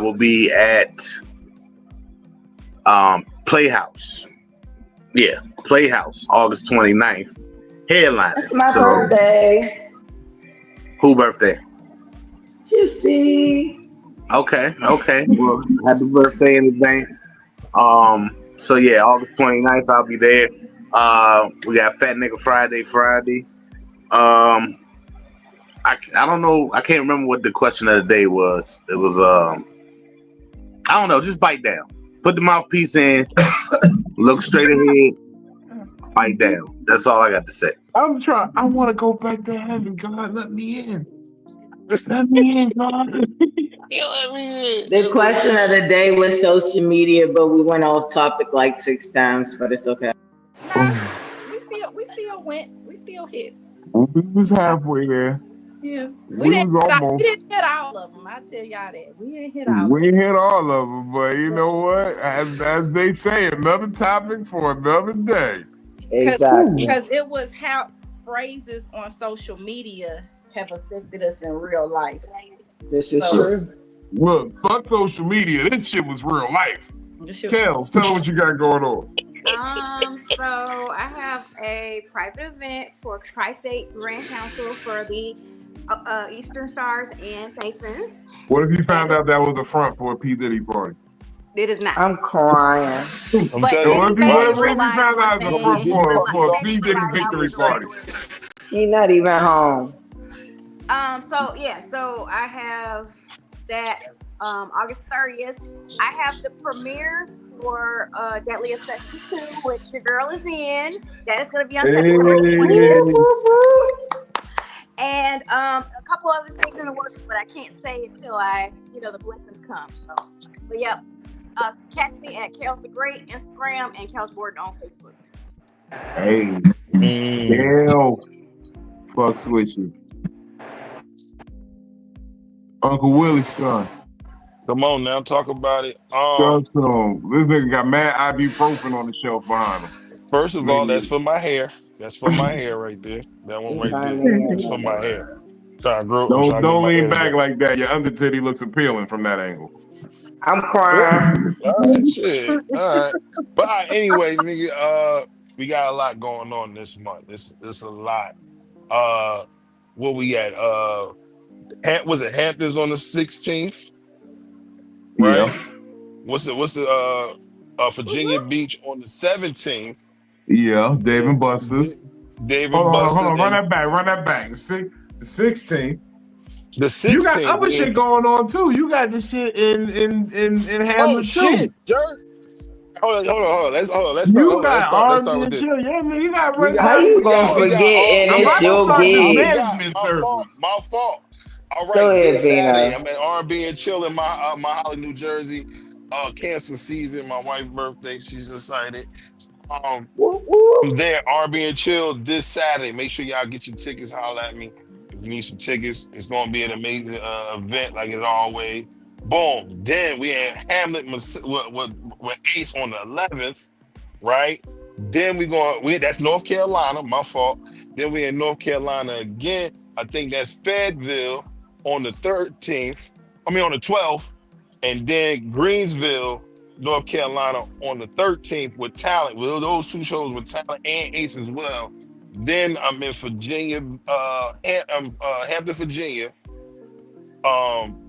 will be at Playhouse. Yeah, Playhouse, August 29th. Headline. That's my birthday. Who birthday? Juicy. Okay. Well, happy birthday in advance. So yeah, August 29th, I'll be there. We got Fat Nigga Friday. I don't know. I can't remember what the question of the day was. It was I don't know. Just bite down. Put the mouthpiece in. Look straight ahead. Bite down. That's all I got to say. I'm trying. I want to go back to heaven. God, let me in. Let me in, God. Let me in. The question of the day was social media, but we went off topic like 6 times, but it's okay. Nah, we still went. We still hit. We was halfway there. Yeah. We was almost. We didn't hit all of them. I tell y'all that. We didn't hit all of them. We hit all of them, but you know what? As they say, another topic for another day. Exactly. Because it was how phrases on social media have affected us in real life. This is true. Look, fuck social media. This shit was real life. Tell them what you got going on. So I have a private event for Tri-State Grand Council for the Eastern Stars and Masons. What if you found out that was a front for a P. Diddy party? It is not. I'm crying. I'm telling you, What if you found out it was a front for a P. Diddy victory party? He's not even home. So I have that August 30th. I have the premiere for Deadly Affection 2, which your girl is in. That is going to be on September 20th. And a couple other things in the works, but I can't say until the blessings come. So, but yep. Catch me at Kels the Great Instagram and Kels Gordon on Facebook. Hey, Kels, fucks with you. Uncle Willie's son. Come on now, talk about it. This nigga got mad ibuprofen on the shelf behind him. First of all, that's for my hair. That's for my hair right there. That one right there. That's for my hair. Don't lean back like that. Your under titty looks appealing from that angle. I'm crying. All right, shit. All right. But anyway, nigga, we got a lot going on this month. It's a lot. What we at? Was it Hamptons on the 16th? Yeah, Right. What's the Virginia Beach on the 17th? yeah. Dave and D- Buster's. Dave Hold and on, hold Buster's, on. Run and that back. Run that back. The 16th. the You got 16th. other shit going on too. You got the shit in Oh Hamlet too. shit, Dirt. Hold on. Let's start. You Hold on. got Let's start R&B with and this. chill. Yeah, man. You got We How got you we gonna got we got forget all and I'm it's about to your start the I gig? forgot. management My service. fault. My fault. All Go right, ahead, this Saturday, Vino. I'm at R&B and chill in my Holly, New Jersey. Cancer season, my wife's birthday. She's excited. Um, Whoop, whoop. I'm there, R&B and chill this Saturday. Make sure y'all get your tickets. Holler at me if you need some tickets. It's gonna be an amazing event, like it's always. Boom. Then we in Hamlet with Ace on the 11th, right? Then that's North Carolina, my fault. Then we in North Carolina again. I think that's Fayetteville on the 13th. I mean on the 12th, and then Greensville, North Carolina on the 13th with Talent. Well, those two shows with Talent and Ace as well. Then I'm in Virginia, Hampton, Virginia. Um,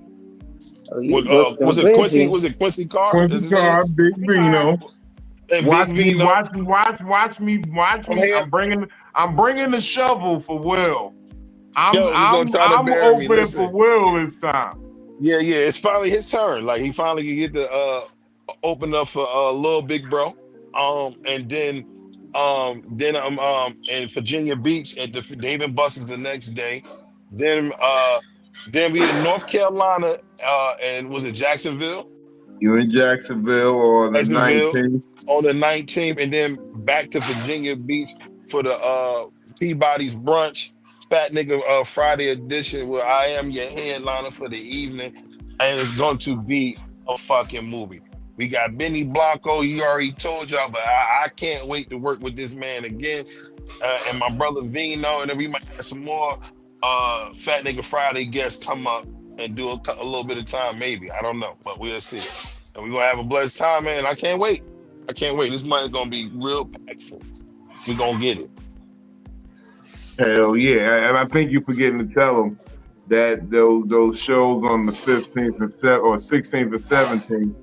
Oh, you with booked them was it Quincy? busy. Was it Quincy Carr? Is Quincy his name? Carr, Big Vino. And Big Watch me, Vino. watch I'm me. here. I'm bringing the shovel for Will. I'm Yo, he gonna I'm try to I'm bury me. opening for Listen. Will this time. Yeah. It's finally his turn. Like he finally can get to open up for little big bro. And then I'm in Virginia Beach at the Dave and Buster's the next day. Then we in North Carolina and was it Jacksonville? You in Jacksonville on the Jacksonville 19th? on the 19th, and then back to Virginia Beach for the Peabody's brunch, Fat Nigga Friday edition, where I am your headliner for the evening, and it's going to be a fucking movie. We got Benny Blanco. He already told y'all, but I can't wait to work with this man again, and my brother Vino, and then we might have some more Fat Nigga Friday guests come up and do a little bit of time, maybe. I don't know, but we'll see. And we're gonna have a blessed time, man. I can't wait. This money's gonna be real painful. We're gonna get it. Hell yeah! And I think you're forgetting to tell them that those shows on the 15th and 16th and 17th,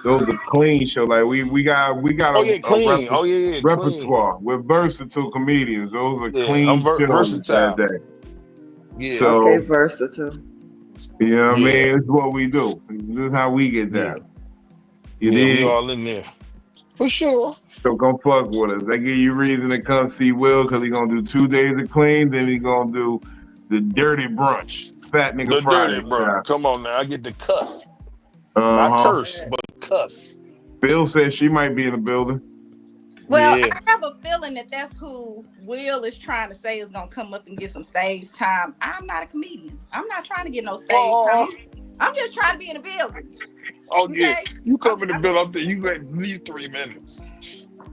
those are clean shows. Like we got Oh yeah, clean. a Oh yeah, clean. repertoire. We're versatile comedians. Those are Yeah, I'm clean shows that versatile. day. Yeah, So Okay, versatile. you know what I yeah, mean? It's what we do. This is how we get yeah, down. You yeah. We dig? all in there for sure. So come fuck with us. They give you reason to come see Will because he's gonna do 2 days of clean, then he's gonna do the dirty brunch, Fat Nigga The Friday. dirty bro. Come on now, I get the cuss, not Uh-huh. curse, but cuss. Bill says she might be in the building. Well, Yeah. I have a feeling that that's who Will is trying to say is gonna come up and get some stage time. I'm not a comedian. I'm not trying to get no stage Oh, time. I'm just trying to be in the building. oh yeah. Okay. You come in the bill up there. You got at least 3 minutes.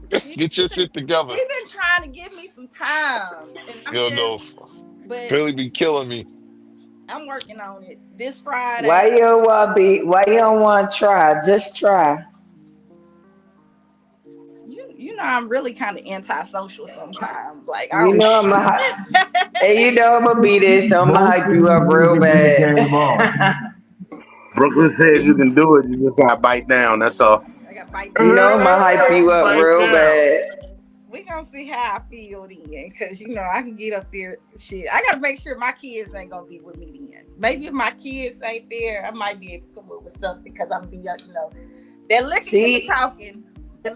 Get your shit together. He's been trying to give me some time. And I'm You know, but Philly be killing me. I'm working on it. This Friday. Why you don't want to try? Just try. You know I'm really kind of antisocial sometimes. Like You know I'm gonna be this, so I'm gonna hype you up real bad. Brooklyn says you can do it. You just gotta bite down. That's all. I got bite. You know I'm gonna hype you up real bad. We gonna see how I feel then, cause you know I can get up there. Shit, I gotta make sure my kids ain't gonna be with me then. Maybe if my kids ain't there, I might be able to come up with something because I'm be, they're looking and talking.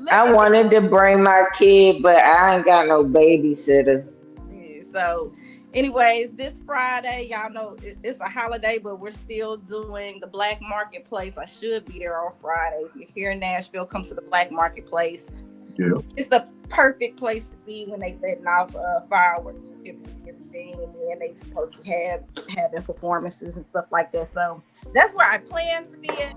I wanted to bring my kid, but I ain't got no babysitter. Yeah, so, anyways, this Friday, y'all know it's a holiday, but we're still doing the Black Marketplace. I should be there on Friday. If you're here in Nashville, come to the Black Marketplace. Yeah. It's the perfect place to be when they letting off fireworks and everything, and then they supposed to be having performances and stuff like that. So that's where I plan to be at.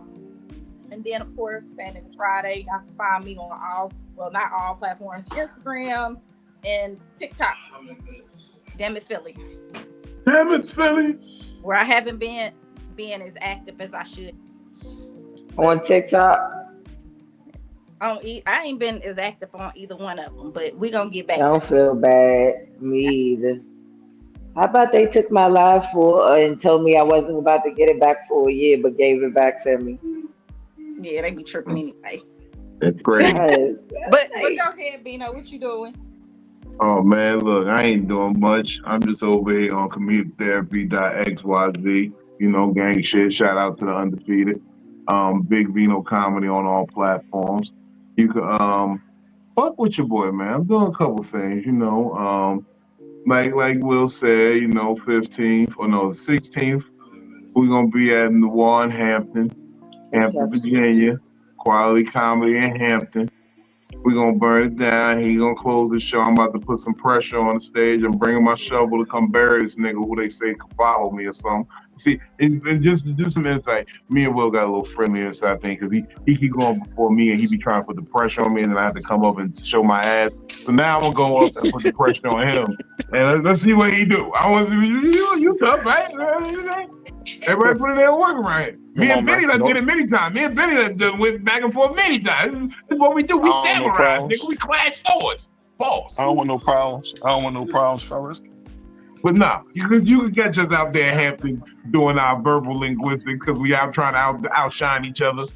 And then of course, Spanish Friday, y'all can find me on not all platforms, Instagram and TikTok. Damn it, Philly. Damn it, Philly. Where I haven't been as active as I should. On TikTok. I ain't been as active on either one of them, but we're gonna get back. Don't feel bad. Me either. How about they took my live for and told me I wasn't about to get it back for a year, but gave it back to me? Yeah, they be tripping anyway. That's crazy. But go ahead, Bino. What you doing? Oh man, look, I ain't doing much. I'm just over here on comedictherapy.xyz. You know, gang shit. Shout out to the undefeated. Big Vino comedy on all platforms. You can fuck with your boy, man. I'm doing a couple things, you know. Like Will said, you know, 15th or no, 16th, we're gonna be at Noir in Hampton, Virginia. Quality comedy in Hampton. We're gonna burn it down. He gonna close the show. I'm about to put some pressure on the stage. I'm bringing my shovel to come bury this nigga who they say could follow me or something. See, and just to do some insight, me and Will got a little friendly inside thing because he keep going before me and he be trying to put the pressure on me and then I have to come up and show my ass. So now I'm gonna go up and put the pressure on him and let's see what he do. I want to see you tough, right? Everybody put in their work around here. Me and Benny done did it many times. Me and Benny done went back and forth many times. This is what we do. We samurais, nigga. We clash swords. Balls. I don't want no problems. I don't want no problems, fellas. But no, you can catch us out there in Hampton doing our verbal linguistics because we out trying to outshine each other.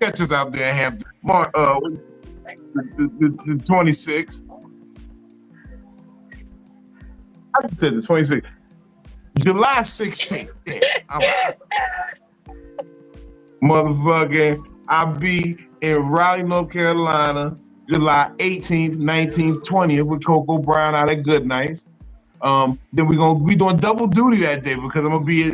Catch us out there in Hampton. The 26th. I said the 26th. July 16th. Yeah, motherfucking, I'll be in Raleigh, North Carolina, July 18th, 19th, 20th with Coco Brown out at Good Nights. Then we doing double duty that day because I'm gonna be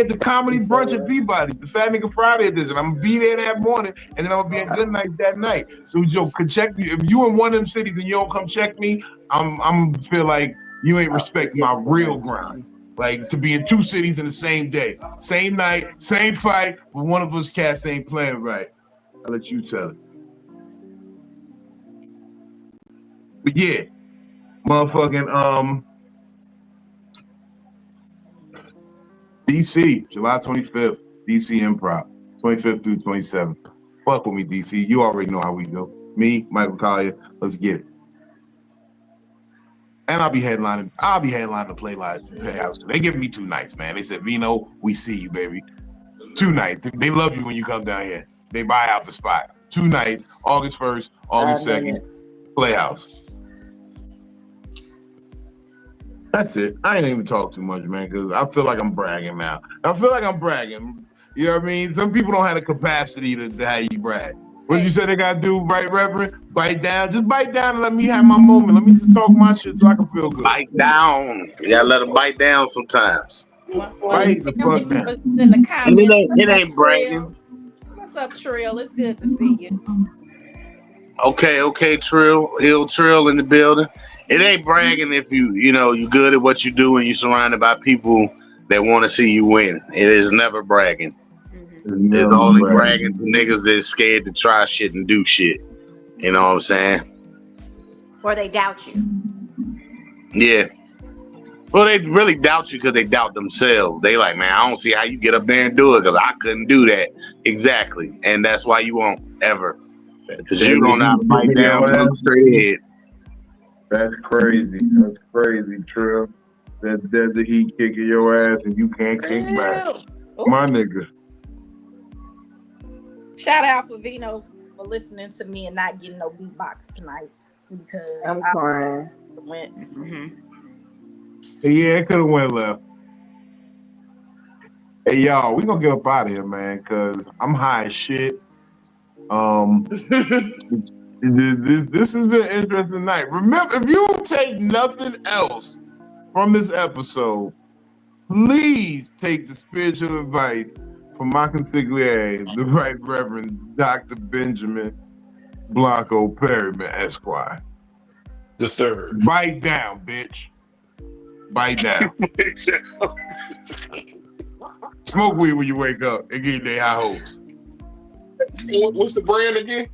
at the comedy brunch at Peabody, the Fat Nigga Friday edition. I'm gonna be there that morning, and then I'm gonna be at Good Night that night. So Joe, could check me if you in one of them cities and you don't come check me. I'm feel like you ain't respecting my real grind. Like to be in two cities in the same day, same night, same fight, but one of us cats ain't playing right. I'll let you tell it. But yeah, motherfucking DC, July 25th, DC Improv, 25th through 27th. Fuck with me, DC. You already know how we go. Me, Michael Collier, let's get it. And I'll be headlining the Playhouse. They giving me 2 nights, man. They said, Vino, we see you, baby. 2 nights. They love you when you come down here. They buy out the spot. 2 nights, August 1st, August 2nd, Playhouse. That's it. I ain't even talk too much, man, because I feel like I'm bragging now. I feel like I'm bragging. You know what I mean? Some people don't have the capacity to have you brag. What you said they gotta do, right, Reverend? Bite down. Just bite down and let me have my moment. Let me just talk my shit so I can feel good. Bite down. You gotta let them bite down sometimes. Bite the fuck down. In the comments, It ain't bragging. What's up, Trill? It's good to see you. Okay, Trill. Hill Trill in the building. It ain't bragging if you good at what you do and you're surrounded by people that want to see you win. It is never bragging. It's only bragging to niggas that's scared to try shit and do shit. You know what I'm saying? Or they doubt you. Yeah. Well, they really doubt you because they doubt themselves. They like, man, I don't see how you get up there and do it because I couldn't do that. Exactly. And that's why you won't ever. Because you don't know how to bite down straight ahead. That's crazy. That's crazy, Trill. That's the heat kicking your ass and you can't kick back. My nigga. Shout out for Vino for listening to me and not getting no beatbox tonight because I'm crying. Went. Yeah, it could have went left. Hey y'all, we gonna get up out of here, man, because I'm high as shit. This has been an interesting night. Remember, if you take nothing else from this episode, please take the spiritual advice from my consigliere, the Right Reverend Dr. Benjamin Blanco Perryman, Esquire. The third. Bite down, bitch. Bite down. Smoke weed when you wake up and get their high hopes. What's the brand again?